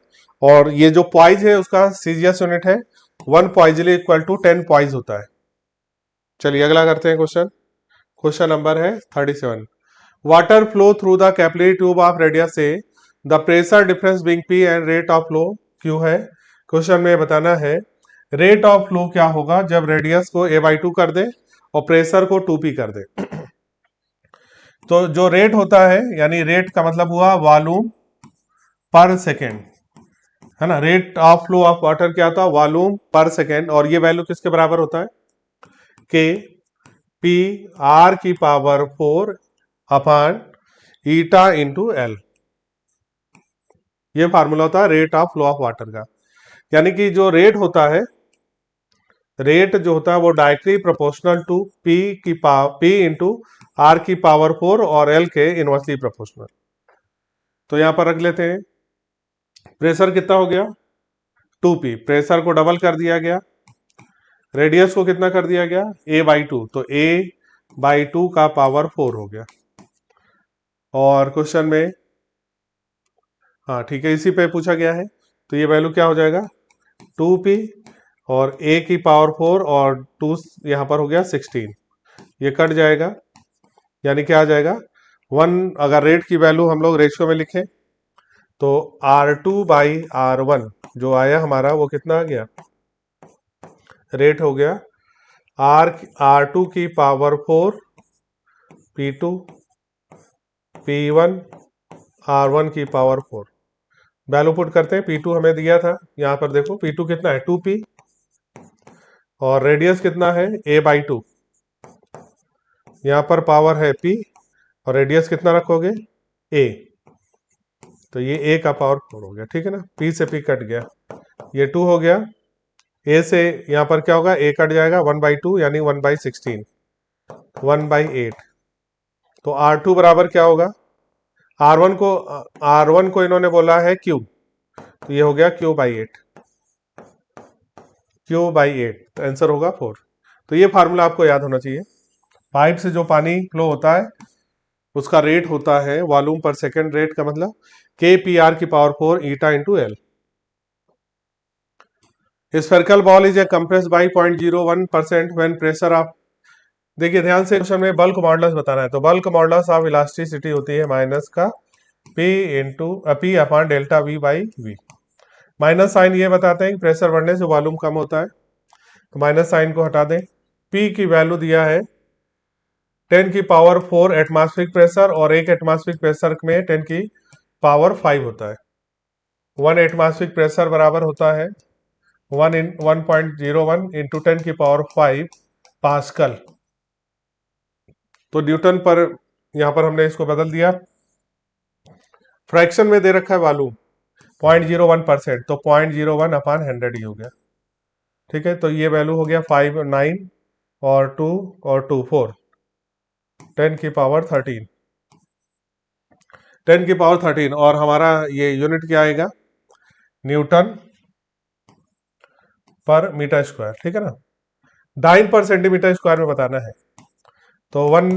और ये जो पॉइज है उसका सीजीएस यूनिट है। 1 पॉइजली इक्वल टू 10 पॉइज होता है। चलिए अगला करते हैं क्वेश्चन। क्वेश्चन नंबर है 37। Water flow through the capillary tube of radius A, the pressure difference being P and rate of flow Q है। क्वेश्चन में बताना है रेट ऑफ फ्लो क्या होगा जब रेडियस को a/2 कर दे और प्रेशर को 2p कर दे। तो जो रेट होता है, यानी रेट का मतलब हुआ वॉल्यूम पर सेकेंड, है ना। Rate of flow of water क्या होता है वॉल्यूम पर सेकेंड, और ये वैल्यू किसके बराबर होता है के पी आर की power 4 upon eta into L. ये फार्मूला होता है rate of flow of water का। यानी कि जो रेट होता है, रेट जो होता है वो डायरेक्टली प्रोपोर्शनल टू पी की पावर पी इंटू आर की पावर 4 और एल के इनवर्सली प्रोपोर्शनल। तो यहां पर रख लेते हैं प्रेशर कितना हो गया 2p, प्रेशर को डबल कर दिया गया, रेडियस को कितना कर दिया गया a/2, तो a/2 का पावर 4 हो गया। और क्वेश्चन में, हाँ ठीक है, इसी पे पूछा गया है, तो ये वैल्यू क्या हो जाएगा 2p और a की पावर 4 और 2 यहां पर हो गया 16, ये कट जाएगा, यानी क्या आ जाएगा 1। अगर रेट की वैल्यू हम लोग रेशियो में लिखें तो R2/R1 जो आया हमारा वो कितना आ गया, रेट हो गया R2 की पावर 4 P2 P1 R1 की पावर 4। वैल्यू पुट करते हैं। P2 हमें दिया था, यहाँ पर देखो P2 कितना है 2P, और रेडियस कितना है A/2। यहाँ पर पावर है P और रेडियस कितना रखोगे A, तो ये A का पावर 4 हो गया, ठीक है ना। P से P कट गया, ये 2 हो गया। A से यहाँ पर क्या होगा, A कट जाएगा 1/2 यानी 1/16, 1/8। तो R2 बराबर क्या होगा, R1 को इन्होंने बोला है Q, तो ये हो गया Q/8, Q/8, तो आंसर होगा 4। तो ये फार्मूला आपको याद होना चाहिए। पाइप से जो पानी फ्लो होता है उसका रेट होता है वॉल्यूम पर सेकेंड, रेट का मतलब KPR की power 4 eta into L. Spherical ball is a compress by 0.01% when pressure of, देखिए ध्यान से, क्वेश्चन में बल्क मॉडुलस बताना है, तो बल्क मॉडुलस ऑफ इलास्टिसिटी होती है माइनस का P upon delta V/V। Minus sign ये बताते हैं कि प्रेशर बढ़ने से वॉल्यूम कम होता है, तो माइनस साइन को हटा दें। P की वैल्यू दिया है 10 की पावर 4 एटमॉस्फेरिक प्रेशर, और एक एटमॉस्फेरिक प्रेशर में 10 की पावर 5 होता है। 1 एटमॉस्फेरिक प्रेशर बराबर होता है 1.01 इंटू 10 की पावर 5 पास्कल। तो न्यूटन पर, यहां पर हमने इसको बदल दिया, फ्रैक्शन में दे रखा है वॉल्यूम 0.01%, तो 0.01 अपॉन 100 ही हो गया, ठीक है। तो ये वैल्यू हो गया 5 9 और 2 और 2 4, 10 की पावर 13, 10 की पावर 13, और हमारा ये यूनिट क्या आएगा, न्यूटन पर मीटर स्क्वायर, ठीक है ना। डाइन पर सेंटीमीटर स्क्वायर में बताना है, तो 1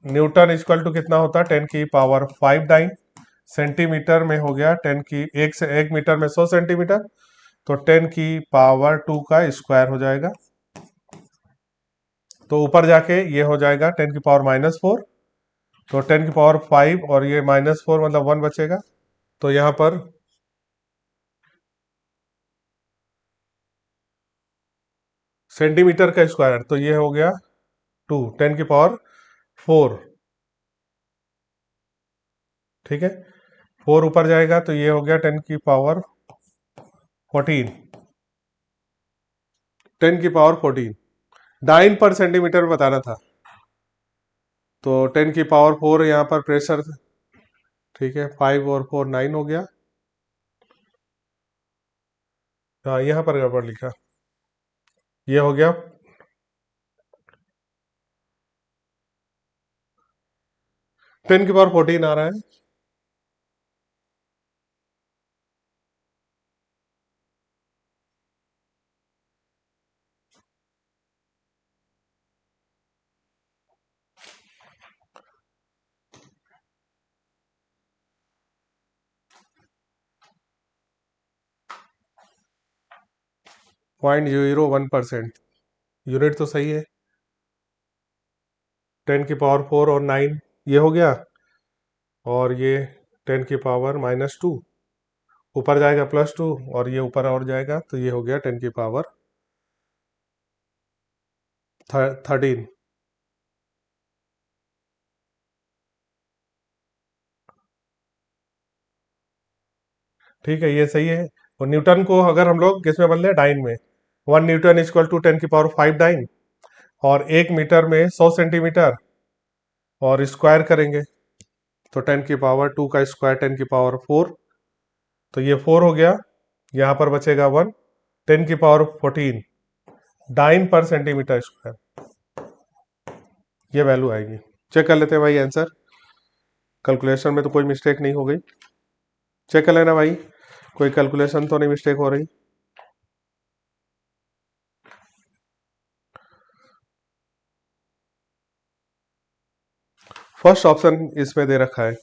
न्यूटन इक्वल टू कितना होता है 10 की पावर 5 डाइन। सेंटीमीटर में हो गया 10 की, 1 मीटर में 100 सेंटीमीटर, तो 10 की पावर 2 का स्क्वायर हो जाएगा। तो ऊपर जाके ये हो जाएगा 10 की पावर -4, तो 10 की पावर 5 और ये -4 मतलब 1 बचेगा, तो यहाँ पर सेंटीमीटर का स्क्वायर, तो ये हो गया 2 10 की पावर 4, ठीक है। 4 ऊपर जाएगा तो ये हो गया 10 की पावर 14, 10 की पावर 14। डाइन पर सेंटीमीटर बताना था, तो 10 की पावर 4 यहाँ पर प्रेशर, ठीक है, 5 और 4 9 हो गया। हाँ यहाँ पर गड़बड़ लिखा, ये हो गया 10 की पावर 14 आ रहा है। पॉइंट 001%, यूनिट तो सही है। 10 की पावर 4 और 9 ये हो गया, और ये 10 की पावर -2 ऊपर जाएगा +2, और ये ऊपर और जाएगा, तो ये हो गया 10 की पावर 13। ठीक है, ये सही है। और न्यूटन को अगर हम लोग किस में बदले, डाइन में, 1 न्यूटन इक्वल टू 10 की पावर 5 डाइन, और 1 मीटर में 100 सेंटीमीटर, और स्क्वायर करेंगे तो 10 की पावर 2 का स्क्वायर 10 की पावर 4, तो ये 4 हो गया, यहाँ पर बचेगा 1, 10 की power 14 dine per centimetre square, ये वैल्यू आएगी। चेक कर लेते हैं भाई आंसर, कैलकुलेशन में तो कोई मिस्टेक नहीं हो गई। चेक कर लेना भाई, कोई कैलकुलेशन तो नहीं मिस्टेक हो रही। फर्स्ट ऑप्शन इसमें दे रखा है,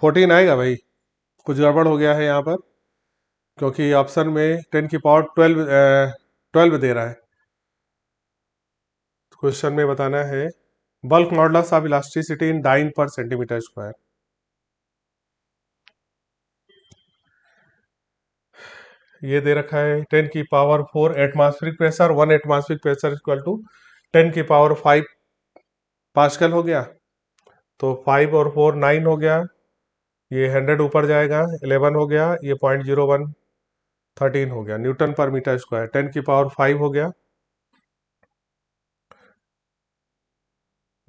फोर्टीन आएगा भाई, कुछ गड़बड़ हो गया है यहाँ पर, क्योंकि ऑप्शन में 10 की पावर 12 दे रहा है। क्वेश्चन में बताना है bulk modulus of elasticity in dyne per centimetre square. ये दे रखा है 10 की power 4 atmospheric pressure, 1 atmospheric pressure equal to 10 की पावर 5 पास्कल हो गया। तो 5 और 4 9 हो गया, ये 100 ऊपर जाएगा, 11 हो गया, ये 0.01 13 हो गया न्यूटन पर मीटर स्क्वायर। 10 की पावर 5 हो गया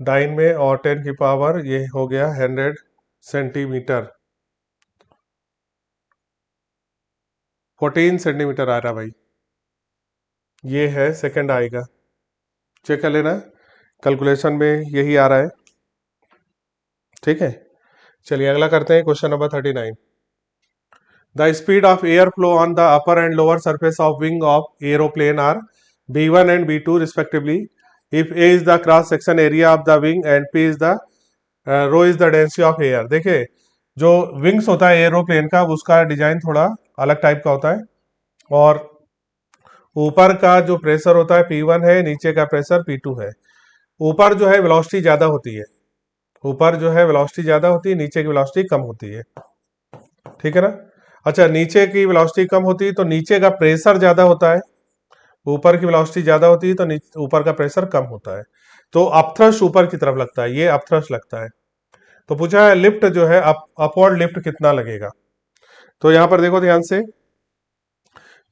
दाइन में, और 10 की पावर ये हो गया 100 सेंटीमीटर, 14 सेंटीमीटर आ रहा भाई, ये है सेकंड आएगा। चेक कर लेना, कैलकुलेशन में यही आ रहा है। ठीक है, चलिए अगला करते हैं question number 39। The speed of air flow on the upper and lower surface of wing of aeroplane are v1 and v2 respectively if a is the cross section area of the wing and p is the rho is the density of air. देखिए जो wings होता है aeroplane का, उसका design थोड़ा अलग type का होता है, और ऊपर का जो प्रेशर होता है P1 है, नीचे का प्रेशर P2 है। ऊपर जो है वेलोसिटी ज्यादा होती है, ऊपर जो है वेलोसिटी ज्यादा होती है, नीचे की वेलोसिटी कम होती है। ठीक है ना। अच्छा, नीचे की वेलोसिटी कम होती है तो नीचे का प्रेशर ज्यादा होता है, ऊपर की वेलोसिटी ज्यादा होती है तो ऊपर का प्रेशर कम होता है। तो अपथ्रस्ट ऊपर की तरफ लगता है, ये अपथ्रस्ट लगता है। तो पूछा है लिफ्ट जो है अपवर्ड लिफ्ट कितना लगेगा। तो यहां पर देखो ध्यान से,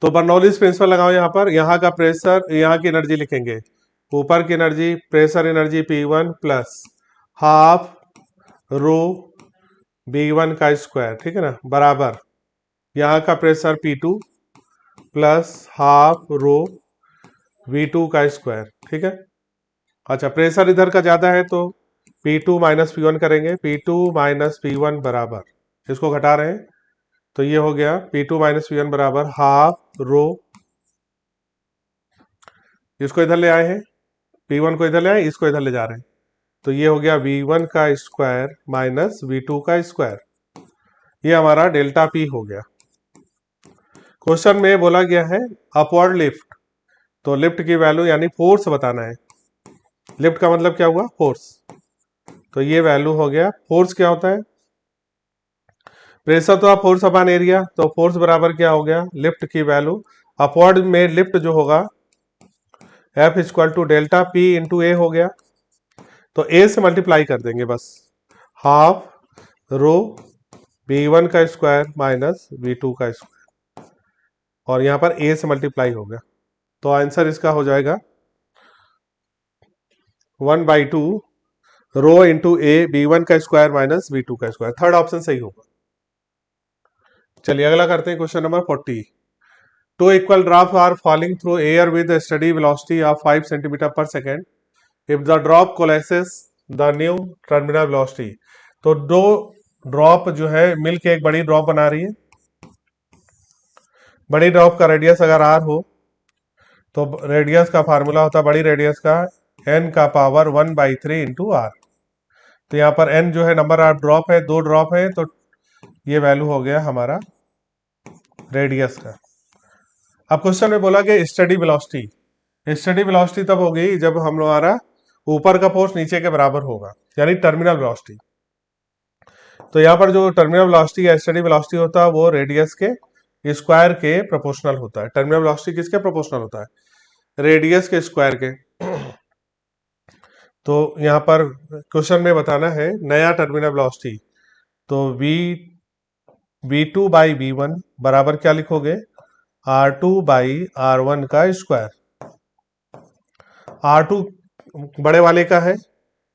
तो बर्नौलीज प्रिंसिपल लगाओ यहाँ पर। यहाँ का प्रेशर, यहाँ की एनर्जी लिखेंगे, ऊपर की energy pressure energy P1 plus half रो B1 का स्क्वायर, ठीक है ना, बराबर यहाँ का प्रेशर P2 प्लस हाफ रो V2 का स्क्वायर। ठीक है। अच्छा, प्रेशर इधर का ज्यादा है तो P2 माइनस P1 करेंगे, P2 माइनस P1 बराबर, इसको घटा रहे हैं तो ये हो गया P2 माइनस P1 बराबर हाफ रो, इसको इधर ले आए हैं, P1 को इधर ले आए, इसको इधर ले जा रहे हैं, तो ये हो गया V1 का स्क्वायर माइनस V2 का स्क्वायर, ये हमारा डेल्टा P हो गया। क्वेश्चन में बोला गया है अपवर्ड लिफ्ट, तो लिफ्ट की वैल्यू यानी फोर्स बताना है। लिफ्ट का मतलब क्या हुआ, फोर्स, तो ये वैल्यू हो गया। फोर्स क्या होता है, प्रेशर तो आप फोर्स अपॉन एरिया, तो फोर्स बराबर क्या हो गया, लिफ्ट की वैल्यू अपवर्ड में लिफ्ट जो होगा F equal to delta P into A हो गया, तो ए से मल्टीप्लाई कर देंगे बस, हाफ रो V1 का स्क्वायर माइनस V2 का स्क्वायर, और यहां पर ए से मल्टीप्लाई हो गया, तो आंसर इसका हो जाएगा 1/2 रो इंटू ए B1 का स्क्वायर माइनस V2 का स्क्वायर। थर्ड ऑप्शन सही होगा। चलिए अगला करते हैं question number 40। Two equal drops are falling through air with a steady velocity of 5 centimeter per second. If the drop collapses, the new terminal velocity. तो दो drop जो है मिलके एक बड़ी ड्रॉप बना रही है। बड़ी ड्रॉप का रेडियस अगर r हो तो रेडियस का फार्मूला होता है बड़ी रेडियस का n का पावर 1/3 इंटू आर। तो यहाँ पर n जो है नंबर ऑफ ड्रॉप है, दो ड्रॉप है, तो ये वैल्यू हो गया हमारा रेडियस का। अब क्वेश्चन में बोला गया स्टडी वेलोसिटी। स्टडी वेलोसिटी तब होगी जब हमारा ऊपर का फोर्स नीचे के बराबर होगा, यानी टर्मिनल वेलोसिटी। तो यहाँ पर जो टर्मिनल वेलोसिटी या स्टडी वेलोसिटी होता है वो रेडियस के स्क्वायर के प्रोपोर्शनल होता है। टर्मिनल वेलोसिटी किसके प्रोपोर्शनल होता है, रेडियस के स्क्वायर के। तो यहाँ पर क्वेश्चन में बताना है नया टर्मिनल वेलोसिटी, तो V2 बाई V1 बराबर क्या लिखोगे, R2 बाई R1 का स्क्वायर। R2 बड़े वाले का है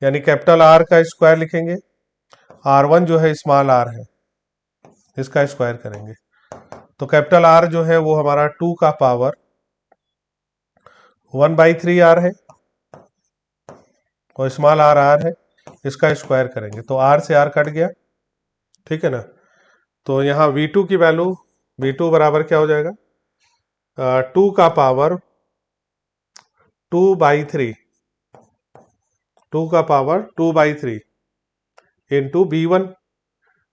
यानी कैपिटल R का स्क्वायर लिखेंगे, R1 जो है स्मॉल r है, इसका स्क्वायर करेंगे, तो कैपिटल R जो है वो हमारा 2 का पावर 1/3 R है, और स्मॉल r है, इसका स्क्वायर करेंगे तो R से R कट गया। ठीक है ना। तो यहाँ V2 की वैल्यू, V2 बराबर क्या हो जाएगा, 2 का पावर 2/3, 2 का पावर 2/3 इंटू V1,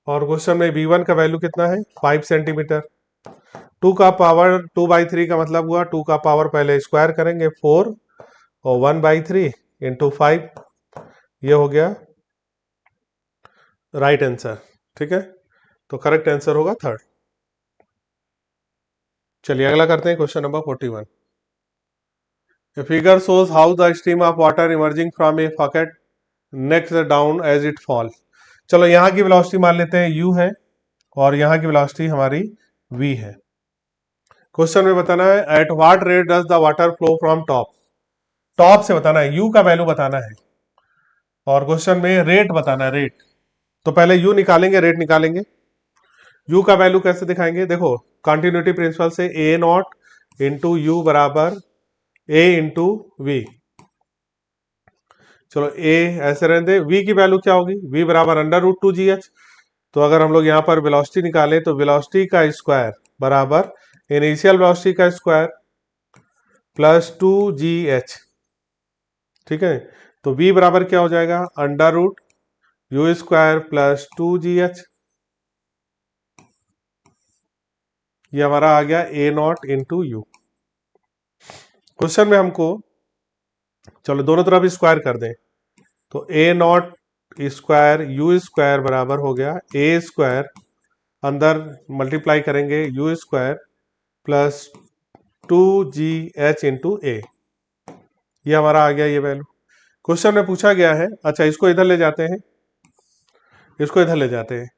और क्वेश्चन में V1 का वैल्यू कितना है 5 सेंटीमीटर, 2 का पावर 2/3 का मतलब हुआ 2 का पावर पहले स्क्वायर करेंगे 4 और 1/3 इंटू 5, ये हो गया राइट आंसर। ठीक है, तो करेक्ट आंसर होगा थर्ड। चलिए अगला करते हैं question number 41। A figure shows how the stream of water emerging from a bucket next down as it fall। चलो यहाँ की वेलोसिटी मान लेते हैं u है और यहाँ की वेलोसिटी हमारी v है। क्वेश्चन में बताना है at what rate does the water flow from top. Top से बताना है, u का वैल्यू बताना है और क्वेश्चन में रेट बताना है, रेट। तो पहले u निकालेंगे, रेट निकालेंगे। u का वैल्यू कैसे दिखाएंगे, देखो कंटिन्यूटी प्रिंसिपल से a नॉट इंटू यू बराबर a इंटू वी। चलो a ऐसे रहने दे, v की वैल्यू क्या होगी, v बराबर √2gh। तो अगर हम लोग यहाँ पर वेलोसिटी निकालें तो वेलोसिटी का स्क्वायर बराबर इनिशियल वेलोसिटी का स्क्वायर प्लस 2gh। ठीक है, तो v बराबर क्या हो जाएगा, √u² प्लस 2gh। ये हमारा आ गया a not into you. Question में हमको, चलो दोनों तरफ स्क्वायर कर दें, तो a नॉट स्क्वायर u² बराबर हो गया a², अंदर मल्टीप्लाई करेंगे u² plus 2gh into a। ये हमारा आ गया ये वैल्यू। क्वेश्चन में पूछा गया है, अच्छा इसको इधर ले जाते हैं, इसको इधर ले जाते हैं,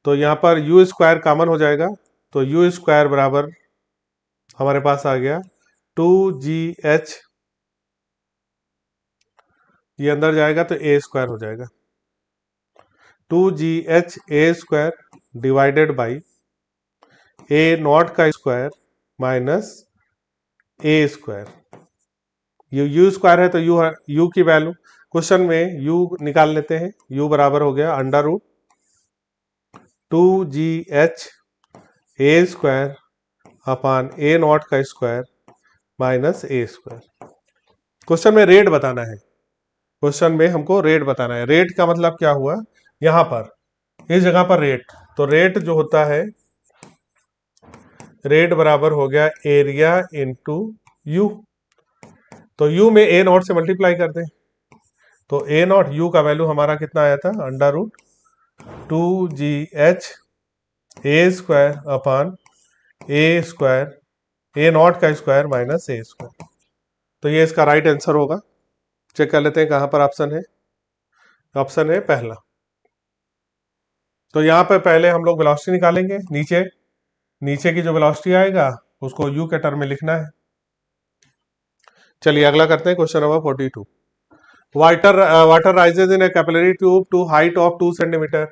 तो यहाँ पर u² कॉमन हो जाएगा, तो u² बराबर हमारे पास आ गया 2gh, ये अंदर जाएगा तो a² हो जाएगा, 2gh a² divided by a not का स्क्वायर माइनस a²। u² है तो u की वैल्यू क्वेश्चन में u निकाल लेते हैं, u बराबर हो गया √2gh a² upon a not का स्क्वायर माइनस a²। क्वेश्चन में रेट बताना है, क्वेश्चन में हमको रेट बताना है। रेट का मतलब क्या हुआ, यहां पर इस जगह पर रेट, तो रेट जो होता है, रेट बराबर हो गया एरिया इंटू यू। तो u में a नॉट से मल्टीप्लाई कर दें, तो a नॉट u का वैल्यू हमारा कितना आया था, √2gh a² upon a², a not का स्क्वायर माइनस a²। तो ये इसका राइट आंसर होगा। चेक कर लेते हैं कहां पर ऑप्शन है, ऑप्शन है पहला। तो यहां पर पहले हम लोग वेलोसिटी निकालेंगे, नीचे नीचे की जो वेलोसिटी आएगा उसको u के टर्म में लिखना है। चलिए अगला करते हैं question number 42। Water rises in a capillary tube to height of 2 centimetre.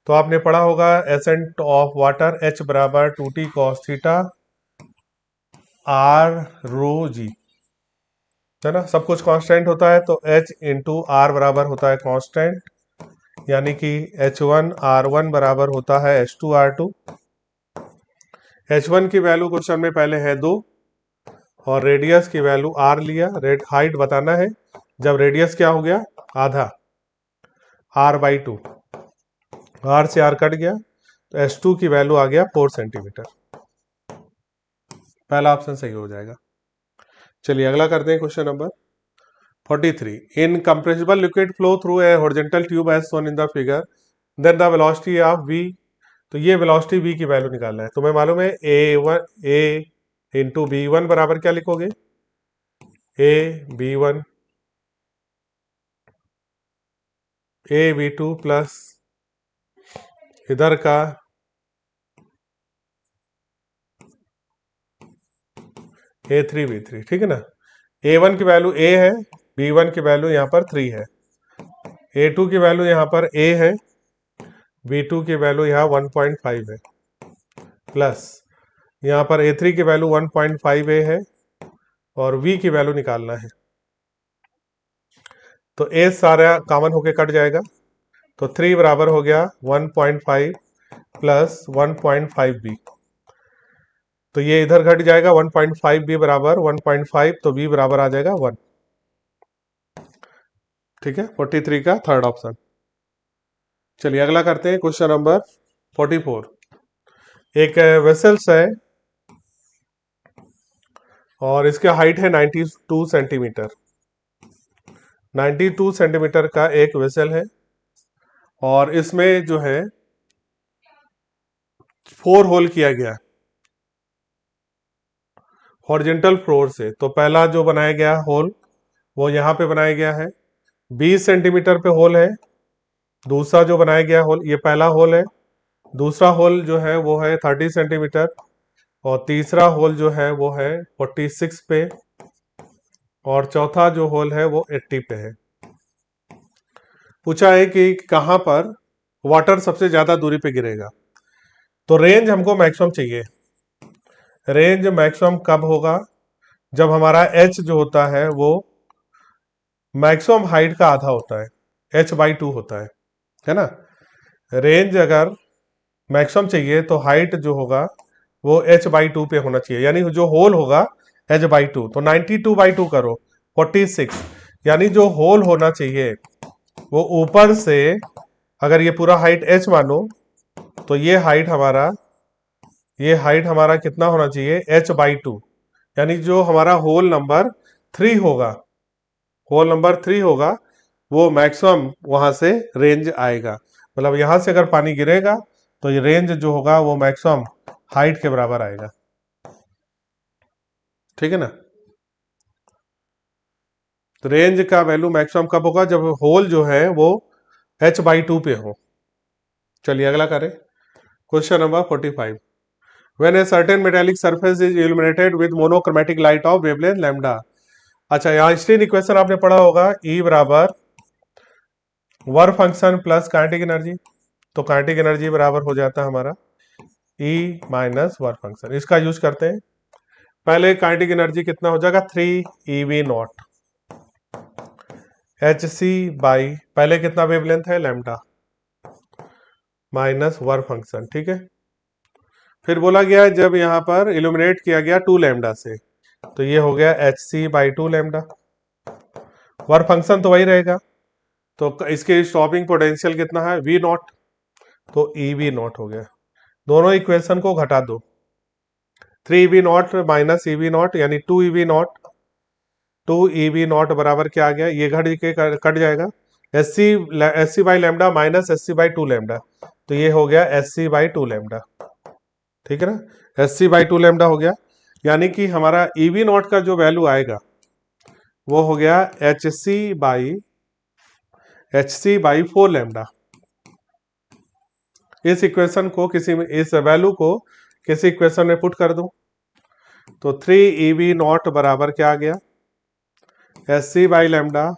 तो आपने पढ़ा होगा एसेंट ऑफ वाटर h बराबर 2t cos theta r ρg, है ना, सब कुछ कांस्टेंट होता है, तो h इंटू आर बराबर होता है कांस्टेंट, यानी कि h1 r1 बराबर होता है h2 r2। h1 की वैल्यू क्वेश्चन में पहले है 2 और रेडियस की वैल्यू r लिया, रेड हाइट बताना है, जब रेडियस क्या हो गया आधा r/2, r से r कट गया तो h2 की वैल्यू आ गया 4 सेंटीमीटर। पहला ऑप्शन सही हो जाएगा। चलिए अगला करते हैं question number 43। Incompressible liquid flow through a horizontal tube as shown in the figure, then the velocity of v। तो ये वेलोसिटी v की वैल्यू निकालना है। तुम्हें मालूम है a इंटू b1 बराबर क्या लिखोगे, b1 b2 प्लस इधर का a3 b3। ठीक है ना, a1 की वैल्यू a है, b1 की वैल्यू यहाँ पर 3 है, a2 की वैल्यू यहाँ पर a है, b2 की वैल्यू यहाँ 1.5 है, प्लस यहाँ पर a3 की वैल्यू 1.5 a है और v की वैल्यू निकालना है। तो a सारा कॉमन होके कट जाएगा, तो 3 बराबर हो गया 1.5 प्लस 1.5b, तो ये इधर घट जाएगा 1.5b बराबर 1.5, तो b बराबर आ जाएगा 1। ठीक है, 43 का थर्ड ऑप्शन। चलिए अगला करते हैं क्वेश्चन नंबर 44। एक वेसल्स है और इसके हाइट है 92 सेंटीमीटर। 92 सेंटीमीटर का एक वेसल है और इसमें जो है 4 होल किया गया हॉरिजेंटल फ्लोर से। तो पहला जो बनाया गया होल वो यहाँ पे बनाया गया है, 20 सेंटीमीटर पे होल है। दूसरा जो बनाया गया होल, ये पहला होल है। दूसरा होल जो है वो है 30 सेंटीमीटर और तीसरा होल जो है वो है 46 पे और चौथा जो होल है वो 80 पे है। पूछा है कि कहां पर वाटर सबसे ज्यादा दूरी पे गिरेगा। तो रेंज हमको मैक्सिमम चाहिए। रेंज मैक्सिमम कब होगा? जब हमारा एच जो होता है वो मैक्सिमम हाइट का आधा होता है, h/2 होता है ना। रेंज अगर मैक्सिमम चाहिए तो हाइट जो होगा वो h/2 पे होना चाहिए, यानी जो होल होगा h/2। तो 92/2 करो 46, यानी जो होल होना चाहिए वो ऊपर से, अगर ये पूरा हाइट h मानो तो ये हाइट हमारा कितना होना चाहिए h/2, यानी जो हमारा होल नंबर 3 होगा वो मैक्सिमम वहां से रेंज आएगा। मतलब यहां से अगर पानी गिरेगा तो ये रेंज जो होगा वो मैक्सिमम हाइट के बराबर आएगा। ठीक है ना। तो रेंज का वैल्यू मैक्सिमम कब होगा? जब होल जो है वो h/2 पे हो। चलिए अगला करें, question number 45। When a certain metallic surface is illuminated with monochromatic light of wavelength lambda। अच्छा, यहाँ आइंस्टीन इक्वेशन आपने पढ़ा होगा, E बराबर work function plus kinetic energy. तो काइनेटिक एनर्जी बराबर हो जाता है हमारा E माइनस वर्क फंक्शन। इसका यूज करते हैं। पहले काइनेटिक एनर्जी कितना हो जाएगा 3eV0 hc/, पहले कितना वेवलेंथ है लैम्डा, माइनस वर्क फंक्शन। ठीक है। फिर बोला गया है जब यहां पर इल्यूमिनेट किया गया 2 लैम्डा से, तो ये हो गया hc/2 लैम्डा। वर्क फंक्शन तो वही रहेगा, तो इसके स्टॉपिंग पोटेंशियल कितना है V0, तो EV0 हो गया। दोनों इक्वेशन को घटा दो, 3eV0 माइनस EV0 यानी 2eV0। 2eV0 बराबर क्या आ गया, ये घट के कट जाएगा, SC by lambda minus SC/2 lambda, तो ये हो गया SC/2 लैम्डा। ठीक है ना, SC/2 लैम्डा हो गया। यानी कि हमारा EV0 का जो वैल्यू आएगा वो हो गया HC/4 लैम्डा। इस इक्वेशन को इस वैल्यू को किसी इक्वेशन में पुट कर दूं तो 3eV0 बराबर क्या आ गया, SC/लैम्डा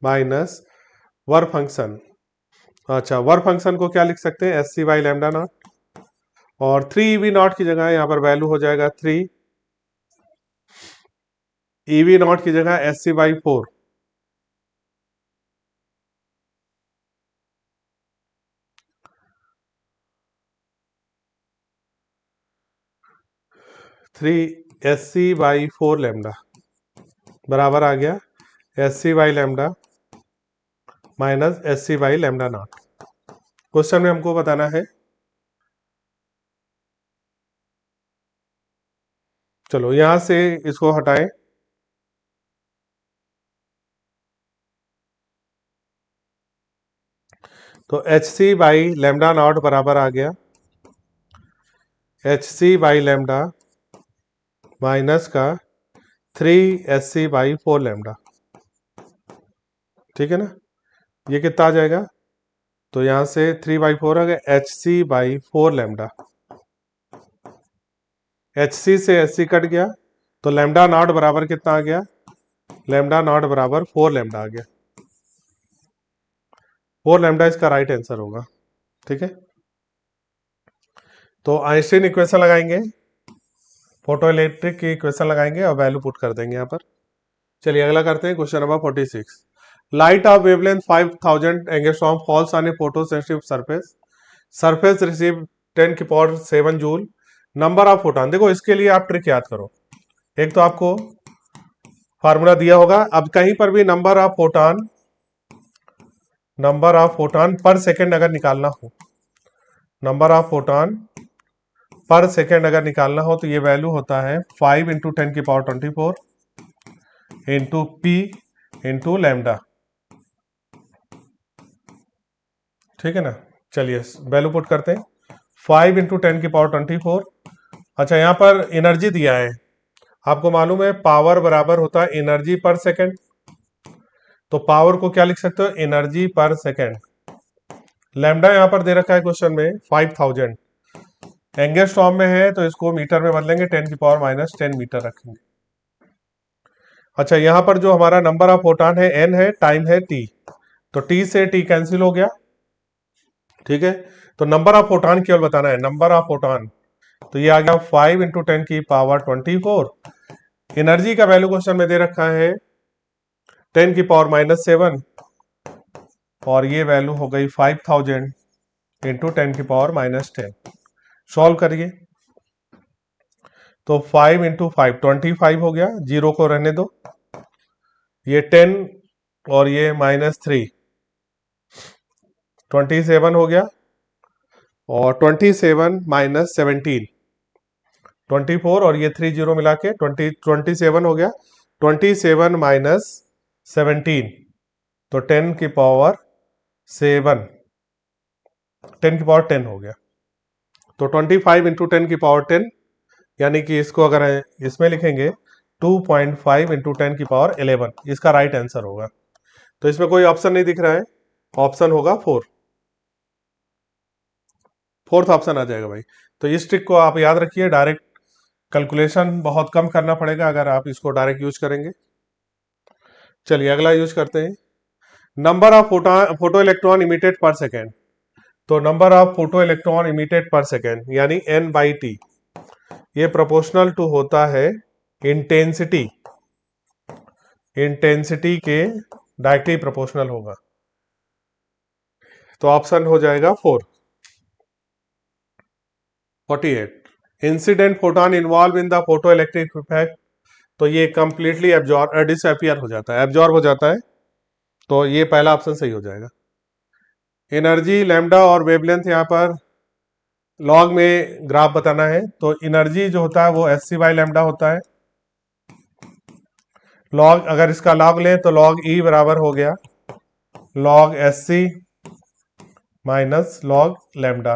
माइनस वर्क फंक्शन। अच्छा, वर्क फंक्शन को क्या लिख सकते हैं SC/λ0, और 3eV0 की जगह यहाँ पर वैल्यू हो जाएगा 3, EV0 की जगह SC/4। थ्री SC/4 लैम्डा बराबर आ गया SC/λ माइनस SC/λ0। क्वेश्चन में हमको बताना है, चलो यहां से इसको हटाएं, तो HC/λ0 बराबर आ गया HC/λ माइनस का 3SC/4 लैम्डा। ठीक है ना, ये कितना आ जाएगा, तो यहां से 3/4 आ गया HC/4 लैम्डा। HC से SC कट गया तो λ0 बराबर कितना आ गया, λ0 बराबर 4 लैम्डा आ गया। 4 लैम्डा इसका राइट आंसर होगा। ठीक है, तो आइंस्टीन इक्वेशन लगाएंगे, फोटो इलेक्ट्रिक की इक्वेशन लगाएंगे और वैल्यू पुट कर देंगे यहाँ पर। चलिए अगला करते हैं, question number 46। Light of wavelength 5000 angstrom falls on A photo sensitive surface, surface receive 10 की power 7 joule, number of photon. देखो इसके लिए आप ट्रिक याद करो, एक तो आपको फार्मूला दिया होगा, अब कहीं पर भी नंबर ऑफ फोटोन पर सेकेंड अगर निकालना हो, नंबर ऑफ फोटोन पर सेकेंड अगर निकालना हो तो ये वैल्यू होता है 5 into 10⁻24 into P into lambda. ठीक है ना। चलिए वैल्यू पुट करते हैं। 5 इंटू 10⁻24। अच्छा, यहाँ पर एनर्जी दिया है, आपको मालूम है पावर बराबर होता है एनर्जी पर सेकेंड। तो पावर को क्या लिख सकते हो, एनर्जी पर सेकेंड। लैम्डा यहाँ पर दे रखा है क्वेश्चन में 5000, एंगस्ट्रॉम में है तो इसको मीटर में बदलेंगे, 10⁻−10 मीटर रखेंगे। अच्छा, यहाँ पर जो हमारा नंबर ऑफ फोटॉन है n है, टाइम है t, तो t से t कैंसिल हो गया। ठीक है, तो नंबर ऑफ फोटॉन केवल बताना है, नंबर ऑफ फोटॉन। तो ये आ गया 5 इंटू 10⁻24। एनर्जी का वैल्यू क्वेश्चन में दे रखा है 10⁻−7, और ये वैल्यू हो गई 5000 इंटू 10⁻−10। सॉल्व करिए तो 5 इंटू 5 25 हो गया, जीरो को रहने दो, ये 10 और ये -3 27 हो गया, और 27 - 17 24, और ये 3 जीरो मिला के 27 हो गया। 27 - 17 तो 10⁻7, 10⁻10 हो गया। तो 25 इंटू 10⁻10, यानी कि इसको अगर इसमें लिखेंगे 2.5 इंटू 10⁻11, इसका राइट आंसर होगा। तो इसमें कोई ऑप्शन नहीं दिख रहा है, ऑप्शन होगा 4th ऑप्शन आ जाएगा भाई। तो इस ट्रिक को आप याद रखिए, डायरेक्ट कैलकुलेशन बहुत कम करना पड़ेगा अगर आप इसको डायरेक्ट यूज करेंगे। चलिए अगला यूज करते हैं, number of photo electron emitted पर सेकेंड। तो number of photo electron emitted पर सेकेंड यानी n/t, ये प्रोपोर्शनल टू होता है इंटेंसिटी, इंटेंसिटी के डायरेक्टली प्रोपोर्शनल होगा। तो ऑप्शन हो जाएगा 48। Incident photon involve in the photo electric effect, तो ये कंप्लीटली डिसअपियर हो जाता है, एब्जॉर्ब हो जाता है। तो ये पहला ऑप्शन सही हो जाएगा। एनर्जी, लैम्डा और वेवलेंथ यहाँ पर लॉग में ग्राफ बताना है, तो एनर्जी जो होता है वो Sc/λ होता है। लॉग, अगर इसका लॉग लें तो लॉग E बराबर हो गया log Sc minus log lambda.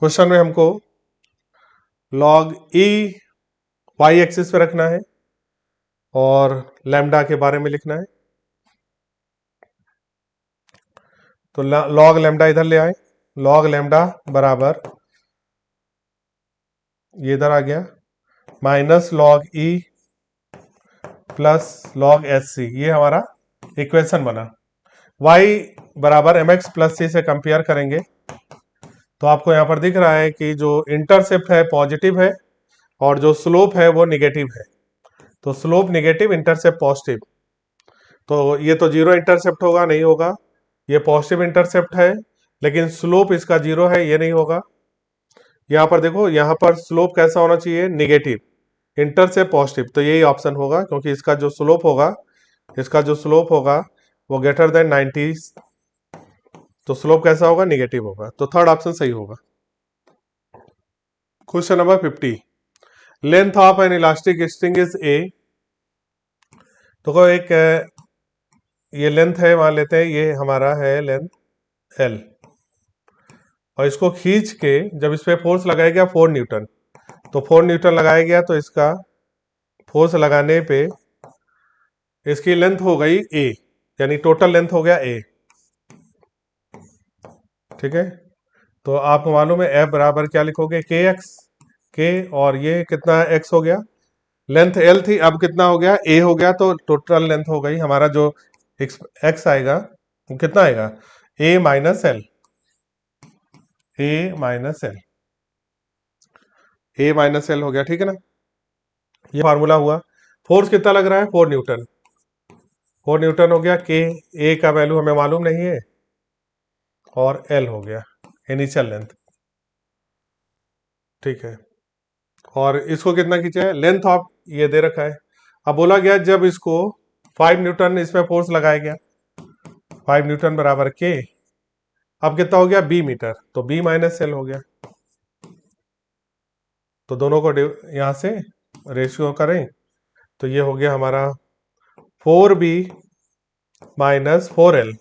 Question में हमको लॉग E वाई एक्सिस पे रखना है और लैम्डा के बारे में लिखना है। तो लॉग लैम्डा इधर ले आए, लॉग लैम्डा बराबर ये इधर आ गया minus log E plus log Sc, ये हमारा इक्वेशन बना। y बराबर mx प्लस c से कंपेयर करेंगे तो आपको यहाँ पर दिख रहा है कि जो इंटरसेप्ट है पॉजिटिव है और जो स्लोप है वो निगेटिव है। तो स्लोप निगेटिव, इंटरसेप्ट पॉजिटिव, तो ये तो जीरो इंटरसेप्ट होगा, नहीं होगा। ये पॉजिटिव इंटरसेप्ट है लेकिन स्लोप इसका जीरो है, ये नहीं होगा। यहाँ पर देखो, यहाँ पर स्लोप कैसा होना चाहिए, निगेटिव, इंटरसेप्ट पॉजिटिव, तो यही ऑप्शन होगा क्योंकि इसका जो स्लोप होगा, इसका जो स्लोप होगा वो ग्रेटर देन 90, तो स्लोप कैसा होगा, निगेटिव होगा। तो थर्ड ऑप्शन सही होगा। Question number 50, length of N elastic string is a. तो कोई एक ये लेंथ है, मान लेते हैं ये हमारा है लेंथ L, और इसको खींच के जब इस पे फोर्स लगाया गया 4 न्यूटन, तो 4 न्यूटन लगाया गया, तो इसका फोर्स लगाने पे इसकी लेंथ हो गई A, यानी टोटल लेंथ हो गया A। ठीक है, तो आपको मालूम है F बराबर क्या लिखोगे, kx, k, और ये कितना x हो गया, लेंथ L थी, अब कितना हो गया, A हो गया, तो टोटल लेंथ हो गई हमारा जो x आएगा वो कितना आएगा, A minus L, A minus L, A minus L हो गया। ठीक है ना, ये फार्मूला हुआ। फोर्स कितना लग रहा है, 4 न्यूटन, 4 न्यूटन हो गया, k, A का वैल्यू हमें मालूम नहीं है, और L हो गया इनिशियल लेंथ। ठीक है, और इसको कितना खींचा है, लेंथ ऑफ ये दे रखा है। अब बोला गया जब इसको 5 न्यूटन इसमें फोर्स लगाया गया, 5 न्यूटन बराबर के, अब कितना हो गया, B मीटर, तो B माइनस एल हो गया। तो दोनों को यहाँ से रेशियो करें तो ये हो गया हमारा 4b माइनस 4l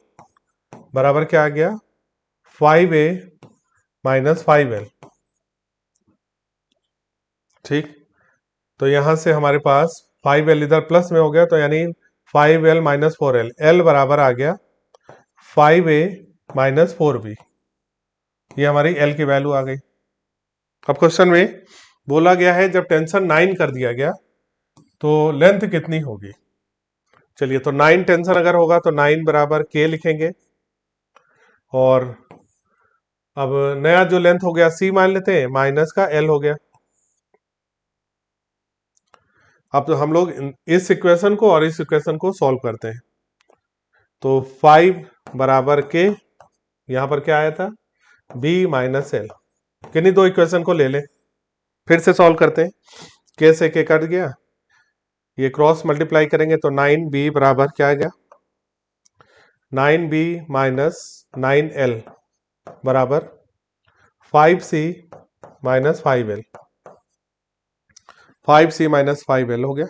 बराबर क्या आ गया 5a माइनस 5l। ठीक, तो यहां से हमारे पास 5l इधर प्लस में हो गया तो यानी 5l माइनस 4l, l बराबर आ गया 5a माइनस 4b। ये हमारी l की वैल्यू आ गई। अब क्वेश्चन में बोला गया है जब टेंशन 9 कर दिया गया तो लेंथ कितनी होगी। चलिए, तो 9 टेंशन अगर होगा तो 9 बराबर k लिखेंगे, और अब नया जो लेंथ हो गया c मान लेते हैं, माइनस का l हो गया। अब तो हम लोग इस इक्वेशन को और इस इक्वेशन को सॉल्व करते हैं। तो 5 बराबर k, यहां पर क्या आया था b माइनस l। किन्हीं दो इक्वेशन को ले लें, फिर से सॉल्व करते हैं। k से k कट गया, ये क्रॉस मल्टीप्लाई करेंगे तो 9b बराबर क्या आ गया 9b माइनस 9l बराबर 5c minus 5l। 5c minus 5l हो गया।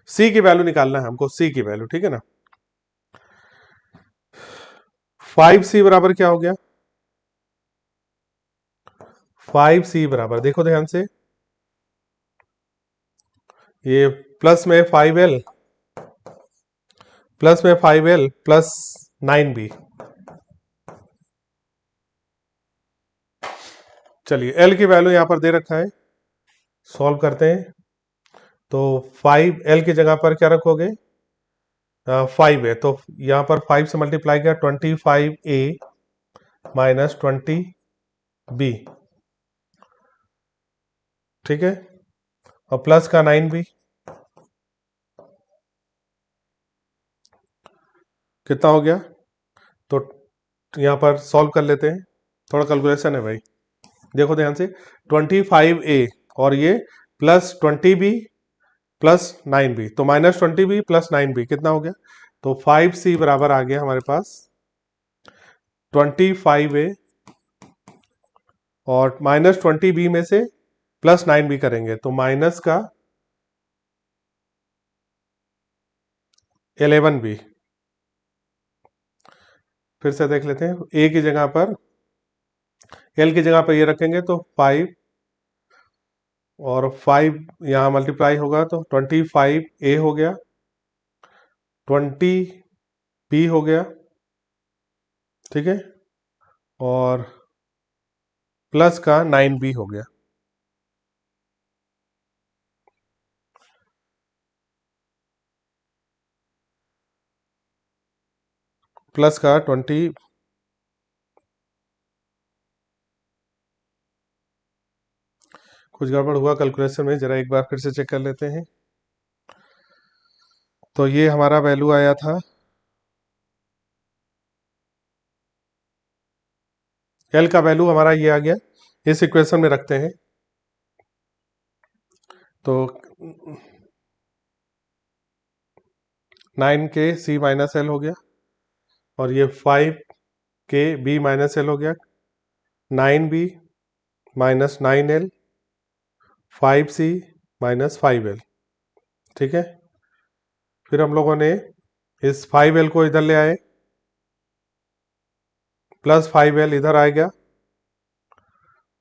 c की वैल्यू निकालना है हमको, c की वैल्यू, ठीक है ना। 5c बराबर क्या हो गया 5c बराबर, देखो ध्यान से, ये प्लस में 5l प्लस 9b। चलिए, l की वैल्यू यहां पर दे रखा है, सॉल्व करते हैं। तो 5l की जगह पर क्या रखोगे 5 है, तो यहां पर 5 से मल्टीप्लाई किया 25a माइनस 20b, ठीक है, और प्लस का 9b कितना हो गया। तो यहां पर सॉल्व कर लेते हैं, थोड़ा कैलकुलेशन है भाई, देखो ध्यान से, 25a और ये प्लस 20b प्लस 9b, तो माइनस 20b प्लस 9b कितना हो गया। तो 5c बराबर आ गया हमारे पास 25a, और माइनस 20b में से प्लस 9b करेंगे तो माइनस का 11b। फिर से देख लेते हैं, a की जगह पर, l की जगह पर ये रखेंगे तो 5 और 5 यहाँ मल्टीप्लाई होगा तो 25a हो गया, 20b हो गया, ठीक है, और प्लस का 9b हो गया। प्लस का 20, कुछ गड़बड़ हुआ कैलकुलेशन में, जरा एक बार फिर से चेक कर लेते हैं। तो ये हमारा वैल्यू आया था, एल का वैल्यू हमारा ये आ गया, इस इक्वेशन में रखते हैं तो 9 के सी माइनस एल हो गया, और ये 5 के बी माइनस एल हो गया, 9b minus 9l, 5c minus 5l, ठीक है। फिर हम लोगों ने इस 5l को इधर ले आए, प्लस 5l इधर आ गया,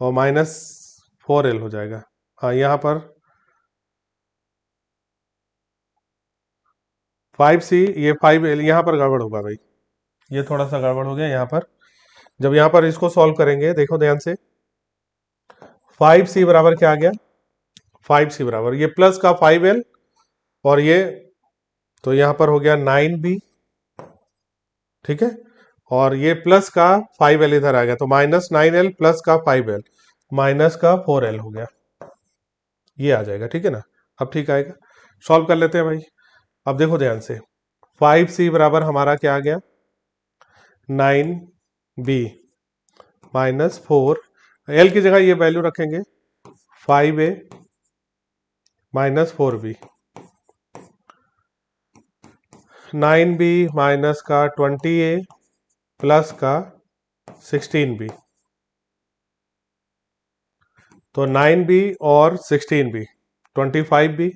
और माइनस 4l हो जाएगा। हाँ, यहाँ पर 5c, ये 5l यहाँ पर गड़बड़ होगा भाई, ये थोड़ा सा गड़बड़ हो गया यहाँ पर। जब यहाँ पर इसको सॉल्व करेंगे, देखो ध्यान से, 5c बराबर क्या आ गया 5c बराबर ये प्लस का 5l, और ये तो यहाँ पर हो गया 9b, ठीक है, और ये प्लस का 5l इधर आ गया तो माइनस 9l प्लस का 5l माइनस का 4l हो गया, ये आ जाएगा, ठीक है ना। अब ठीक आएगा, सॉल्व कर लेते हैं भाई। अब देखो ध्यान से, 5c बराबर हमारा क्या आ गया 9b माइनस 4, l की जगह ये वैल्यू रखेंगे 5a minus 4b, 9b minus का 20a प्लस का 16b, तो 9b और 16b, 25b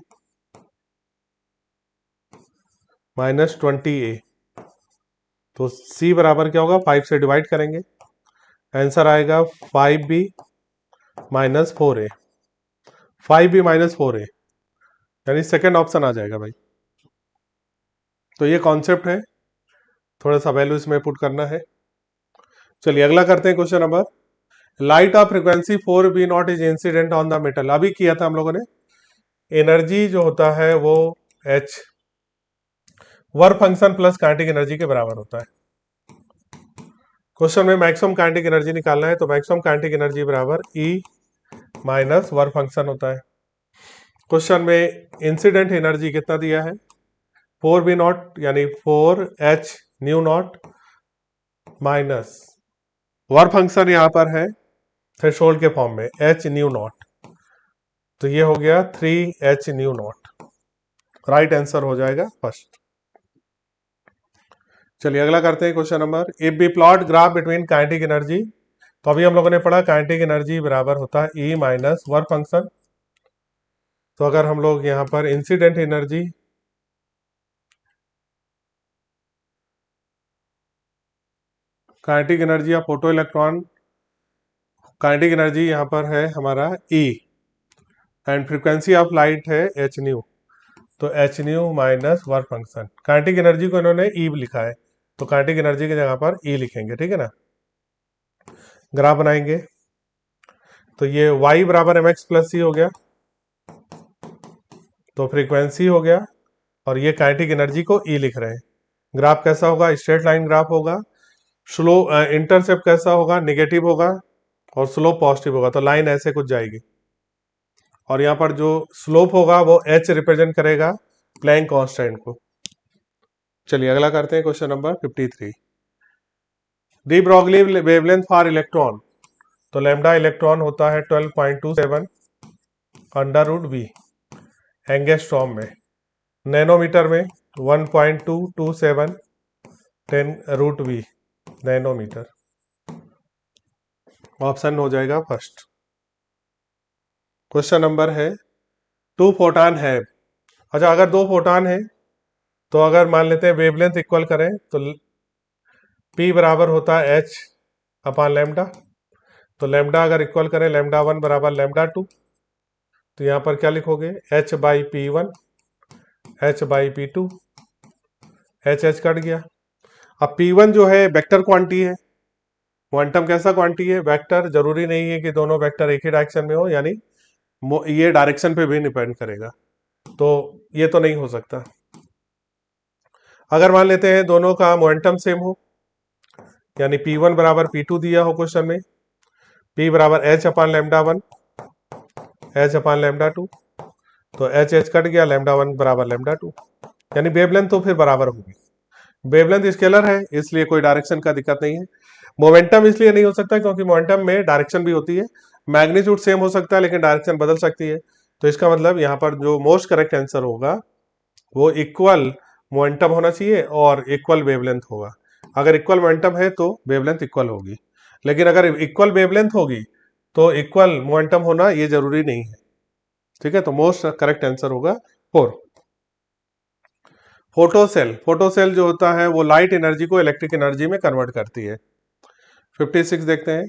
माइनस 20a, तो c बराबर क्या होगा, 5 से डिवाइड करेंगे, आंसर आएगा 5b minus 4a, 5b minus 4a, यानी सेकेंड ऑप्शन आ जाएगा भाई। तो ये कॉन्सेप्ट है, थोड़ा सा वैल्यू इसमें पुट करना है। चलिए अगला करते हैं question number. Light of frequency 4b0 is incident on the metal, अभी किया था हम लोगों ने। एनर्जी जो होता है वो h work function plus kinetic energy के बराबर होता है। क्वेश्चन में मैक्सिमम काइनेटिक एनर्जी निकालना है, तो मैक्सिमम काइनेटिक एनर्जी बराबर E माइनस वर्क फंक्शन होता है। क्वेश्चन में इंसिडेंट एनर्जी कितना दिया है, 4b0 यानी 4h new not minus work function यहाँ पर है थ्रेशोल्ड के फॉर्म में h न्यू नॉट, तो ये हो गया 3h new not, right answer हो जाएगा फर्स्ट। चलिए अगला करते हैं question number. If we plot graph between kinetic energy, तो अभी हम लोगों ने पढ़ा काइनेटिक एनर्जी बराबर होता है E माइनस वर्क फंक्शन। तो अगर हम लोग यहाँ पर इंसिडेंट एनर्जी काइनेटिक एनर्जी या फोटो इलेक्ट्रॉन, काइनेटिक एनर्जी यहाँ पर है हमारा E and frequency of light है h न्यू, तो h new minus work function, kinetic energy को इन्होंने E लिखा है, तो काइनेटिक एनर्जी की जगह पर E लिखेंगे, ठीक है ना। ग्राफ बनाएंगे, तो ये y बराबर mx प्लस सी हो गया, तो फ्रीक्वेंसी हो गया, और ये काइनेटिक एनर्जी को E लिख रहे हैं। ग्राफ कैसा होगा, स्ट्रेट लाइन ग्राफ होगा। स्लो इंटरसेप्ट कैसा होगा, निगेटिव होगा, और स्लोप पॉजिटिव होगा, तो लाइन ऐसे कुछ जाएगी। और यहाँ पर जो स्लोप होगा वो h रिप्रेजेंट करेगा प्लैंक कांस्टेंट को। चलिए अगला करते हैं question number 53। D Broglie wavelength for electron, तो लैम्डा इलेक्ट्रॉन होता है 12.27 अंडर रूट वी एंगस्ट्रॉम में, नैनोमीटर में 1.227 10 रूट वी नैनोमीटर, ऑप्शन हो जाएगा फर्स्ट। क्वेश्चन नंबर है 2 फोटान है। अच्छा अगर 2 फोटान है तो अगर मान लेते हैं वेवलेंथ इक्वल करें तो P बराबर होता है h अपॉन लैम्डा, तो लैम्डा अगर इक्वल करें लैम्डा 1 बराबर लैम्डा 2, तो यहाँ पर क्या लिखोगे h by P1 h by P2, h cut गया। अब P1 जो है वेक्टर क्वांटिटी है, क्वांटम कैसा क्वांटिटी है, वेक्टर, जरूरी नहीं है कि दोनों वेक्टर एक ही डायरेक्शन में हो, यानी ये डायरेक्शन पे भी डिपेंड करेगा, तो ये तो नहीं हो सकता। अगर मान लेते हैं दोनों का मोमेंटम सेम हो, यानी P1 बराबर P2 दिया हो क्वेश्चन में, P बराबर h अपान लैम्डा 1 h अपान लैम्डा 2, तो h कट गया, लैम्डा 1 बराबर लैम्डा 2, यानी वेवलेंथ तो फिर बराबर होगी। वेवलेंथ स्केलर है इसलिए कोई डायरेक्शन का दिक्कत नहीं है। मोमेंटम इसलिए नहीं हो सकता क्योंकि मोमेंटम में डायरेक्शन भी होती है, मैग्नीट्यूड सेम हो सकता है लेकिन डायरेक्शन बदल सकती है, तो इसका मतलब यहाँ पर जो मोस्ट करेक्ट आंसर होगा वो इक्वल मोमेंटम होना चाहिए और इक्वल वेवलेंथ होगा। अगर इक्वल मोमेंटम है तो वेवलेंथ इक्वल होगी, लेकिन अगर इक्वल वेवलेंथ होगी तो इक्वल मोमेंटम होना ये जरूरी नहीं है, ठीक है। तो मोस्ट करेक्ट आंसर होगा 4। फोटोसेल, फोटोसेल जो होता है वो लाइट एनर्जी को इलेक्ट्रिक एनर्जी में कन्वर्ट करती है। 56 देखते हैं।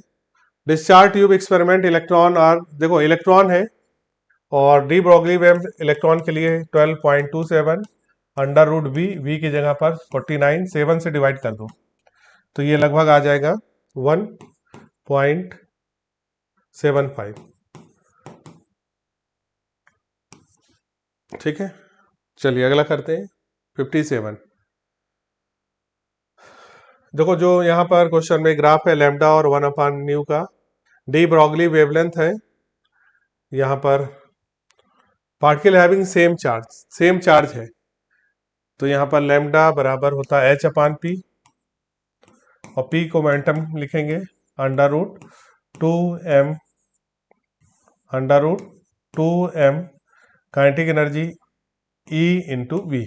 डिस्चार्ज ट्यूब एक्सपेरिमेंट इलेक्ट्रॉन और, देखो इलेक्ट्रॉन है और डी ब्रॉगली वेव इलेक्ट्रॉन के लिए 12.27 अंडर रूट वी, वी की जगह पर 49 7 से डिवाइड कर दो, तो ये लगभग आ जाएगा 1.75, ठीक है। चलिए अगला करते हैं 57। देखो जो यहाँ पर क्वेश्चन में ग्राफ है लैम्डा और 1 अपान न्यू का, डी ब्रॉगली वेवलेंथ है, यहाँ पर पार्टिकल हैविंग सेम चार्ज है, तो यहाँ पर लैम्डा बराबर होता है h अपान पी, और p को मोमेंटम लिखेंगे under root 2m under root 2m kinetic energy E into V,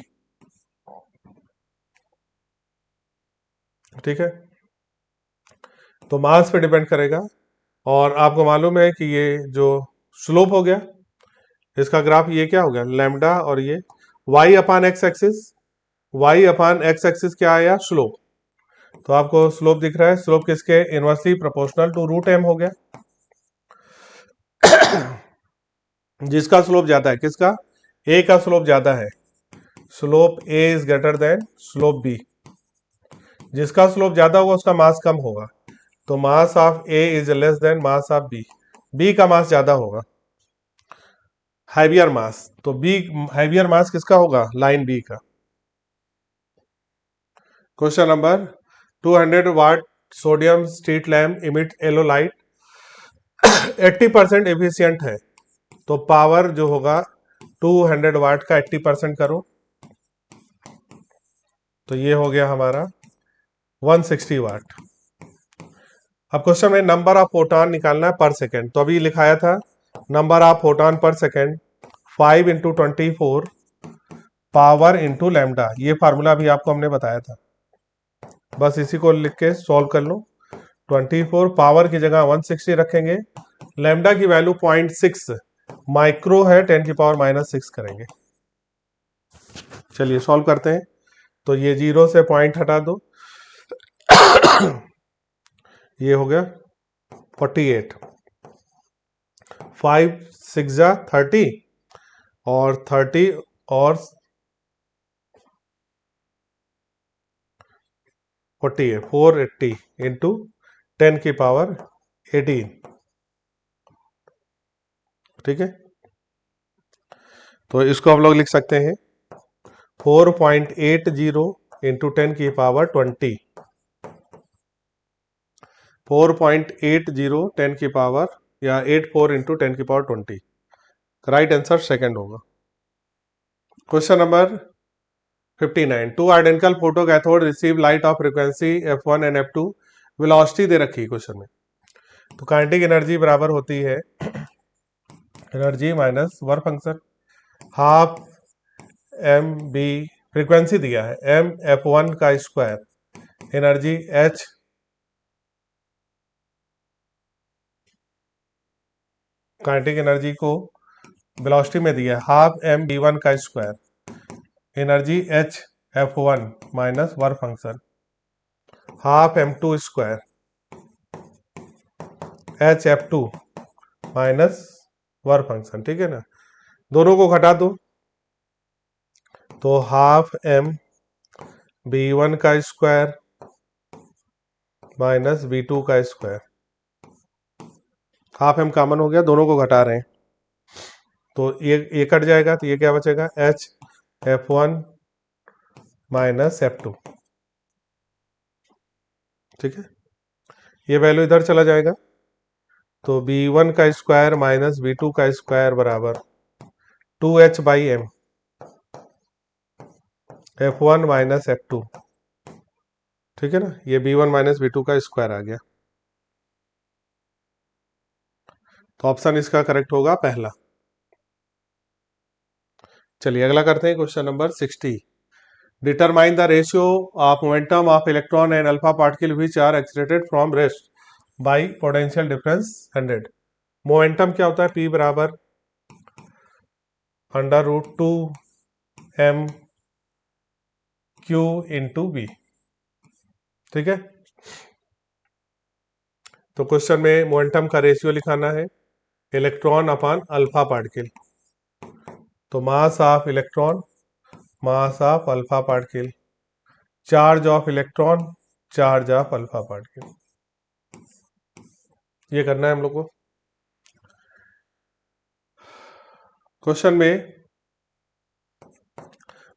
ठीक है। तो मास पे डिपेंड करेगा, और आपको मालूम है कि ये जो स्लोप हो गया, इसका ग्राफ ये क्या हो गया, लैम्डा, और ये y अपान एक्स एक्सिस, y अपान एक्स एक्सिस क्या आया, स्लोप। तो आपको स्लोप दिख रहा है, स्लोप किसके inversely proportional to root M हो गया। जिसका स्लोप ज्यादा है, किसका, ए का स्लोप ज्यादा है, slope A is greater than slope B. जिसका स्लोप ज्यादा होगा उसका मास कम होगा, तो mass of A is less than mass of B, B का मास ज्यादा होगा, हैवियर मास, तो बी हैवियर मास किसका होगा, लाइन बी का। Question number 200 watt sodium street lamp emit yellow light 80% efficient है, तो पावर जो होगा 200 वाट का 80% करो, तो ये हो गया हमारा 160 वाट। अब क्वेश्चन में नंबर ऑफ फोटॉन निकालना है पर सेकेंड, तो अभी लिखाया था नंबर ऑफ फोटॉन पर second 5 into 24 power into lambda, ये फार्मूला भी आपको हमने बताया था, बस इसी को लिख के सॉल्व कर लो। 24 पावर की जगह 160 रखेंगे, लैम्डा की वैल्यू 0.6 माइक्रो है, 10⁻⁻6 करेंगे। चलिए सॉल्व करते हैं, तो ये जीरो से पॉइंट हटा दो, ये हो गया 48, 5 6 जा 30, और 30 और 40 है 480 इंटू 10⁻18, ठीक है। तो इसको हम लोग लिख सकते हैं 4.80 इंटू 10⁻20, 4.80 10 या 84 इंटू 10⁻20, राइट आंसर सेकंड होगा। Question number 59, two identical photo cathode receive light of frequency f1 and f2, velocity दे रखी है क्वेश्चन में, तो काइनेटिक एनर्जी बराबर होती है energy minus work function half M V, frequency दिया है m f1 का square, energy h kinetic energy को वेलोसिटी में दिया है हाफ एम बी वन का square, energy h f1 minus work function half m2 square h f2 minus work function, ठीक है ना। दोनों को घटा दो, तो हाफ एम बी वन का स्क्वायर माइनस बी टू का स्क्वायर, हाफ एम कॉमन हो गया, दोनों को घटा रहे हैं, तो ये कट जाएगा, तो ये क्या बचेगा, H F one minus F two, ठीक है। ये वैल्यू इधर चला जाएगा, तो बी वन का स्क्वायर माइनस बी टू का स्क्वायर बराबर 2h by M, F one minus F two, ठीक है ना। ये V one minus V two का स्क्वायर आ गया, तो ऑप्शन इसका करेक्ट होगा पहला। चलिए अगला करते हैं, question number 60, determine the ratio of momentum of electron and alpha particle which are accelerated from rest by potential difference 100। Momentum क्या होता है, P बराबर under root 2 M Q into V, ठीक है। तो क्वेश्चन में मोमेंटम का रेशियो लिखाना है इलेक्ट्रॉन अपान अल्फा पार्टिकल, तो mass of electron mass of alpha particle, charge of electron charge of alpha particle, ये करना है हम लोग को। क्वेश्चन में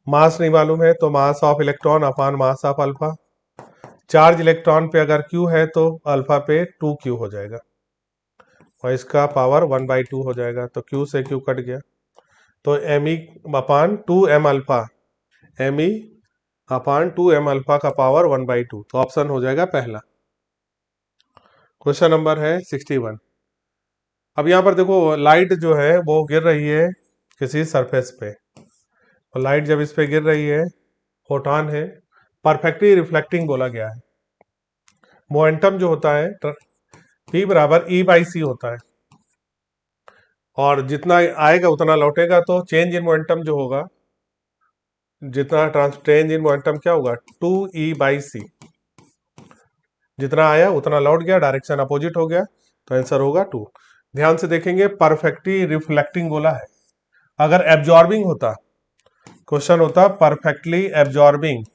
मास नहीं मालूम है, तो mass of electron upon mass of alpha, charge electron पे अगर Q है तो अल्फा पे 2Q हो जाएगा, और इसका पावर 1/2 हो जाएगा, तो Q से Q कट गया, तो ME अपान 2m अल्फा, ME अपान 2m अल्फा का पावर 1/2, तो ऑप्शन हो जाएगा पहला। क्वेश्चन नंबर है 61, अब यहाँ पर देखो लाइट जो है वो गिर रही है किसी सरफेस पे, और लाइट जब इस पे गिर रही है, फोटॉन है, परफेक्टली रिफ्लेक्टिंग बोला गया है। मोमेंटम जो होता है P बराबर E बाई सी होता है, और जितना आएगा उतना लौटेगा, तो चेंज इन मोमेंटम जो होगा, जितना चेंज इन मोमेंटम क्या होगा, 2E/c। जितना आया उतना लौट गया, डायरेक्शन अपोजिट हो गया, तो आंसर होगा 2। ध्यान से देखेंगे, परफेक्टली रिफ्लेक्टिंग बोला है। अगर एब्जॉर्बिंग होता, क्वेश्चन होता परफेक्टली एब्जॉर्बिंग,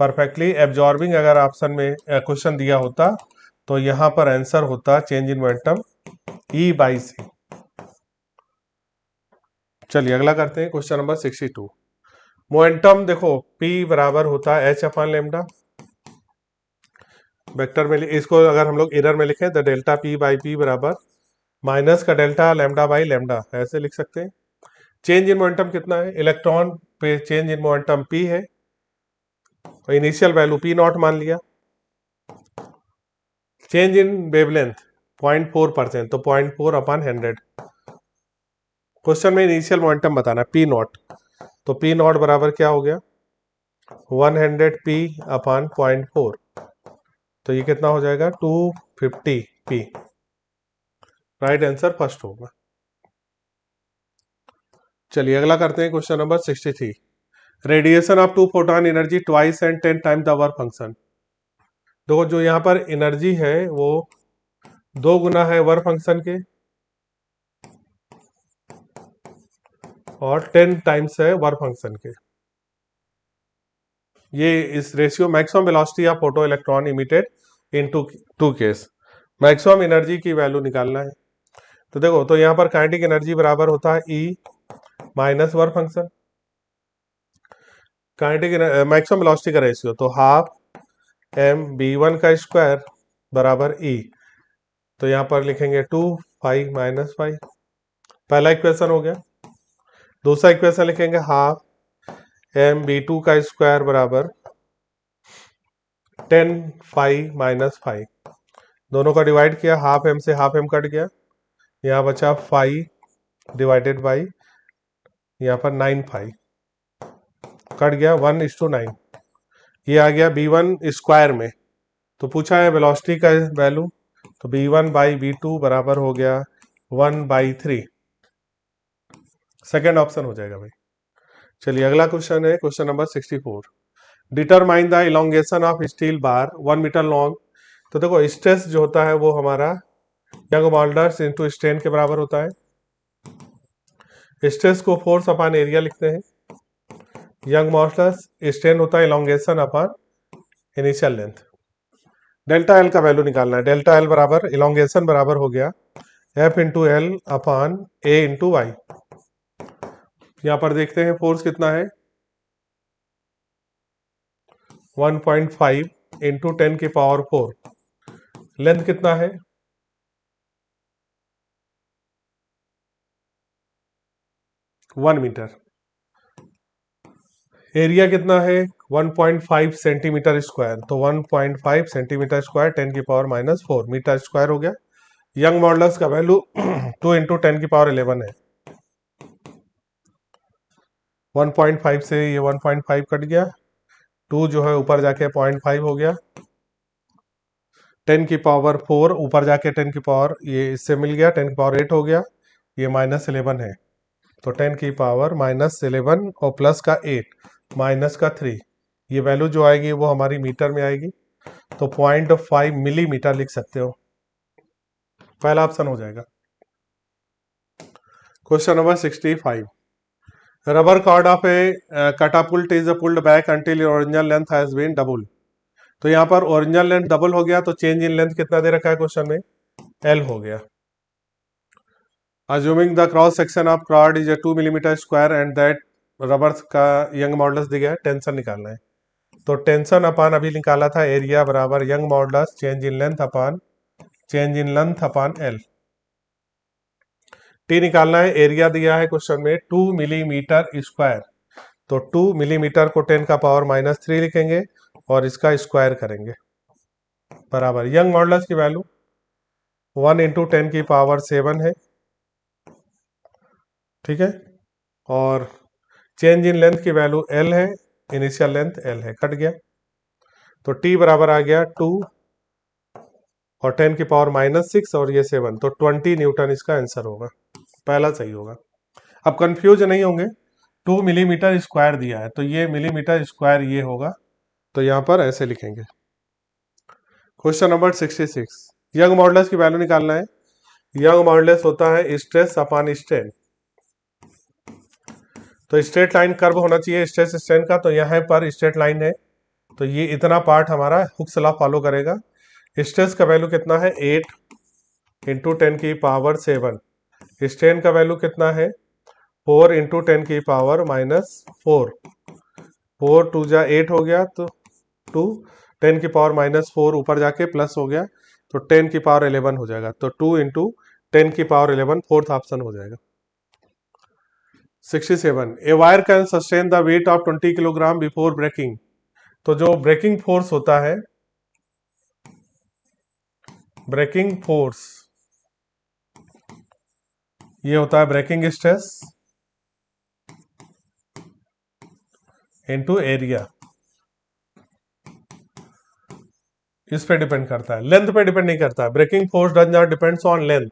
परफेक्टली एब्जॉर्बिंग अगर ऑप्शन में क्वेश्चन दिया होता, तो यहां पर आंसर होता चेंज इन मोमेंटम E/c। चलिए अगला करते हैं, क्वेश्चन नंबर 62। मोमेंटम देखो P बराबर होता है H/λ। वेक्टर में इसको अगर हम लोग एरर में लिखें तो डेल्टा P/P बराबर माइनस का डेल्टा λ/λ, ऐसे लिख सकते हैं। चेंज इन मोमेंटम कितना है, इलेक्ट्रॉन पे चेंज इन मोमेंटम P है, और इनिशियल वैल्यू P0 मान लिया। चेंज इन वेवलेंथ 0.4%, तो 0.4/100। क्वेश्चन में इनिशियल मोमेंटम बताना P0, तो P0 बराबर क्या हो गया, 100p/0.4, तो ये कितना हो जाएगा, 250p। राइट आंसर फर्स्ट होगा। चलिए अगला करते हैं, question number 63। Radiation of 2 photon energy twice and 10 time the work function. देखो जो यहाँ पर एनर्जी है वो 2 गुना है वर्क फंक्शन के, और 10 टाइम्स है वर्क फंक्शन के। ये इस ratio maximum velocity of photo electron emitted in two case. Maximum energy की वैल्यू निकालना है। तो देखो, तो यहाँ पर काइनेटिक एनर्जी बराबर होता है E minus work function, kinetic maximum velocity का रेशियो, तो हाफ mv1 का स्क्वायर बराबर E। तो यहाँ पर लिखेंगे 2 फाइव माइनस 5, पहला इक्वेशन हो गया। दूसरा इक्वेशन लिखेंगे हाफ mv2 का स्क्वायर बराबर 10 फाइव माइनस 5, दोनों का डिवाइड किया, हाफ m से हाफ m कट गया, यहाँ बचा 5 डिवाइडेड बाई यहाँ पर 9 फाइव कट गया, 1:9। ये आ गया b1 स्क्वायर में। तो पूछा है वेलोसिटी का वैल्यू, तो b1/v2 बराबर हो गया 1/3। सेकेंड ऑप्शन हो जाएगा भाई। चलिए अगला क्वेश्चन है, question number 64। Determine the elongation of steel bar 1 metre long. तो देखो स्ट्रेस जो होता है वो हमारा यंग मॉडुलस इनटू स्ट्रेन के बराबर होता है। स्ट्रेस को फोर्स अपॉन एरिया लिखते हैं, यंग मॉडुलस स्ट्रेन होता है elongation upon initial length. Delta L का वैल्यू निकालना है, डेल्टा एल बराबर इलोंगेशन बराबर हो गया F/L अपॉन A/Y। यहां पर देखते हैं फोर्स कितना है, 1.5 इंटू 10⁴। लेंथ कितना है, 1 मीटर। एरिया कितना है, 1.5 सेंटीमीटर स्क्वायर, तो 1.5 सेंटीमीटर स्क्वायर 10⁻⁻⁴ मीटर स्क्वायर हो गया। यंग मॉडुलस का वैल्यू 2 इंटू 10⁻11 है, 1.5 से ये 1.5 कट गया, 2 जो है ऊपर जाके 0.5 हो गया, 10⁴ ऊपर जाके 10 ये इससे मिल गया 10⁸ हो गया, ये -11 है, तो 10⁻⁻11 और प्लस का 8 माइनस का 3, ये वैल्यू जो आएगी वो हमारी मीटर में आएगी, तो 0.5 मिलीमीटर लिख सकते हो, पहला ऑप्शन हो जाएगा। Question number 65। Rubber cord of a catapult is pulled back until original length has been double. तो यहाँ पर ओरिजिनल लेंथ डबल हो गया, तो चेंज इन लेंथ कितना दे रखा है क्वेश्चन में, L हो गया। Assuming the cross section of cord is 2 millimetre square and that rubber का यंग मॉडुलस दिया है, टेंशन निकालना है। तो टेंशन अपान अभी निकाला था, एरिया बराबर young modulus change in length upon L। T निकालना है, एरिया दिया है क्वेश्चन में 2 मिलीमीटर स्क्वायर, तो 2 मिलीमीटर को 10⁻³ लिखेंगे और इसका स्क्वायर करेंगे, बराबर यंग मॉडुलस की वैल्यू 1 इंटू 10⁷ है, ठीक है, और चेंज इन लेंथ की वैल्यू L है, इनिशियल लेंथ L है, कट गया, तो T बराबर आ गया 2 और 10⁻⁻6 और ये 7, तो 20 न्यूटन इसका आंसर होगा, पहला सही होगा। अब कंफ्यूज नहीं होंगे, 2 मिलीमीटर स्क्वायर दिया है तो ये मिलीमीटर स्क्वायर ये होगा, तो यहां पर ऐसे लिखेंगे। क्वेश्चन नंबर 66, यंग मॉडुलस की वैल्यू निकालना है। यंग मॉडुलस होता है स्ट्रेस अपॉन स्ट्रेन। तो स्ट्रेट लाइन कर्व होना चाहिए स्ट्रेस स्ट्रेन का, तो यहाँ पर स्ट्रेट लाइन है, तो ये इतना पार्ट हमारा हुक्स लॉ फॉलो करेगा। स्ट्रेस का वैल्यू कितना है 8 इंटू 10⁻7। स्ट्रेन का वैल्यू कितना है 4 इंटू 10⁻⁻4। 4 2 जा 8 हो गया, तो 2 10⁻⁻4 ऊपर जाके प्लस हो गया, तो 10⁻11 हो जाएगा, तो 2 इंटू 10⁻11 फोर्थ ऑप्शन हो जाएगा। 67, a wire can sustain the weight of 20 kilogram before breaking. तो जो ब्रेकिंग फोर्स होता है, ब्रेकिंग फोर्स ये होता है ब्रेकिंग स्ट्रेस इनटू एरिया, इस पे डिपेंड करता है, लेंथ पे डिपेंड नहीं करता है। Breaking force does not depends on length.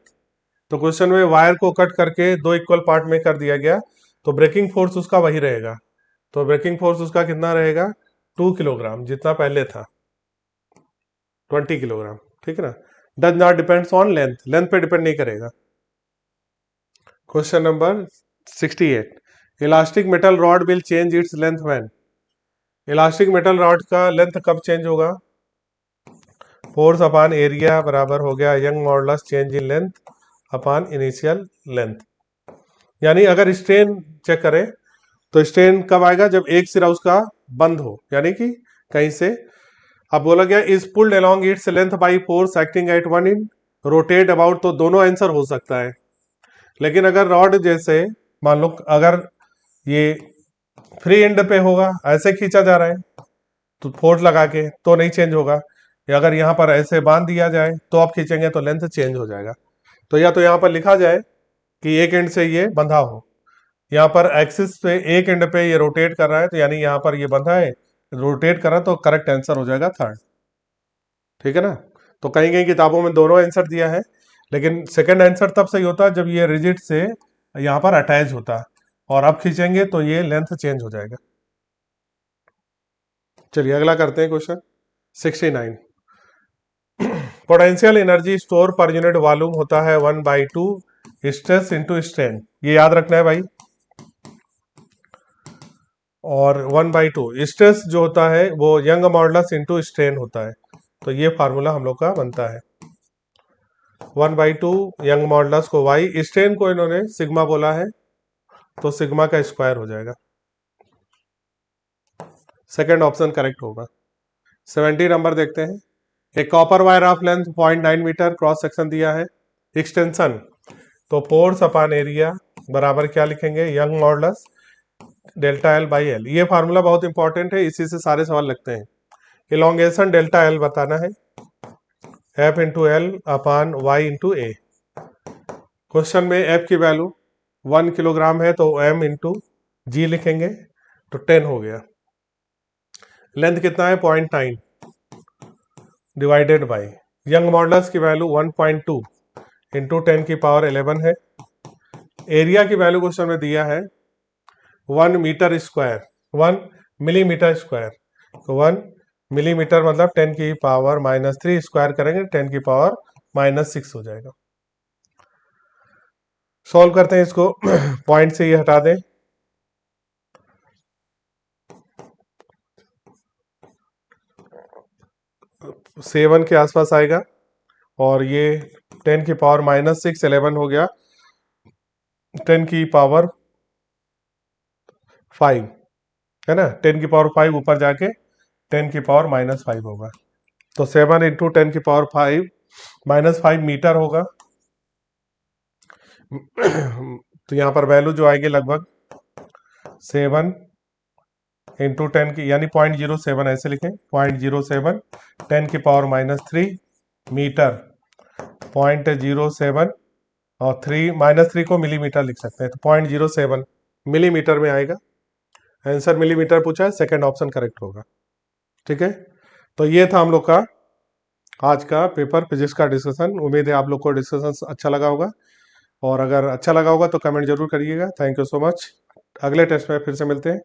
तो क्वेश्चन में वायर को कट करके 2 इक्वल पार्ट में कर दिया गया, तो ब्रेकिंग फोर्स उसका वही रहेगा। तो ब्रेकिंग फोर्स उसका कितना रहेगा 2 किलोग्राम, जितना पहले था 20 किलोग्राम, ठीक है ना। Does not depends on length, length पे डिपेंड नहीं करेगा। Question number 68, elastic metal rod will change its length when. Elastic metal rod का लेंथ कब चेंज होगा, फोर्स अपॉन एरिया बराबर हो गया young modulus change in length upon initial length. यानी अगर स्ट्रेन चेक करें तो स्ट्रेन कब आएगा, जब एक सिरा उसका बंद हो, यानी कि कहीं से अब बोला गया is pulled along its length by force acting at one in rotate about, तो दोनों आंसर हो सकता है। लेकिन अगर रॉड जैसे मान लो अगर ये फ्री एंड पे होगा, ऐसे खींचा जा रहा है तो फोर्स लगा के, तो नहीं चेंज होगा। या अगर यहाँ पर ऐसे बांध दिया जाए तो आप खींचेंगे तो लेंथ चेंज हो जाएगा। तो या तो यहाँ पर लिखा जाए कि एक एंड से ये बंधा हो, यहाँ पर एक्सिस पे एक एंड पे ये रोटेट कर रहा है, तो यानी यहाँ पर ये बंधा है रोटेट कर रहा है, तो करेक्ट आंसर हो जाएगा थर्ड, ठीक है ना। तो कहीं कहीं किताबों में दोनों आंसर दिया है, लेकिन सेकंड आंसर तब सही होता है जब ये रिजिड से यहाँ पर अटैच होता है, और अब खींचेंगे तो ये लेंथ चेंज हो जाएगा। चलिए अगला करते हैं question 69, potential energy store per unit volume होता है 1/2 स्ट्रेस इंटू स्ट्रेन, ये याद रखना है भाई। और 1/2 स्ट्रेस जो होता है वो यंग मॉडुलस इंटू स्ट्रेन होता है, तो ये फार्मूला हम लोग का बनता है 1/2 यंग मॉडुलस को y, स्ट्रेन को इन्होंने सिग्मा बोला है, तो सिग्मा का स्क्वायर हो जाएगा। सेकंड ऑप्शन करेक्ट होगा। 70 नंबर देखते हैं, एक copper wire of length 0.9 metre cross section दिया है, एक्सटेंशन, तो फोर्स अपॉन एरिया बराबर क्या लिखेंगे young modulus delta L by L. ये फार्मूला बहुत इंपॉर्टेंट है, इसी से सारे सवाल लगते हैं। इलोंगेशन डेल्टा एल बताना है, F into L upon Y into A. क्वेश्चन में एफ की वैल्यू 1 किलोग्राम है, तो एम इंटू जी लिखेंगे, तो 10 हो गया। लेंथ कितना है 0.9 डिवाइडेड बाई यंग मॉडुलस की वैल्यू 1.2 इंटू 10⁻11 है। एरिया की वैल्यू क्वेश्चन में दिया है 1 मीटर स्क्वायर, 1 मिलीमीटर स्क्वायर, तो 1 मिलीमीटर मतलब 10⁻³ स्क्वायर करेंगे 10⁻⁻6 हो जाएगा। सॉल्व करते हैं इसको पॉइंट से ये हटा दें, सेवन के आसपास आएगा, और ये 10⁻⁻6 11 हो गया 10⁻5 है ना, 10⁻5 ऊपर जाके 10⁻⁻5 होगा, तो 7 इंटू 10⁻5 मीटर होगा। तो यहाँ पर वैल्यू जो आएगी लगभग 7 इंटू 10 की, यानी 0.07 ऐसे लिखें 0.07 10⁻³ मीटर 0.07 और 3 को मिलीमीटर लिख सकते हैं, तो 0.07 मिलीमीटर में आएगा। आंसर मिलीमीटर पूछा है, सेकंड ऑप्शन करेक्ट होगा, ठीक है। तो ये था हम लोग का आज का पेपर फिजिक्स का डिस्कशन। उम्मीद है आप लोग को डिस्कशन अच्छा लगा होगा, और अगर अच्छा लगा होगा तो कमेंट जरूर करिएगा। Thank you so much. अगले टेस्ट में फिर से मिलते हैं।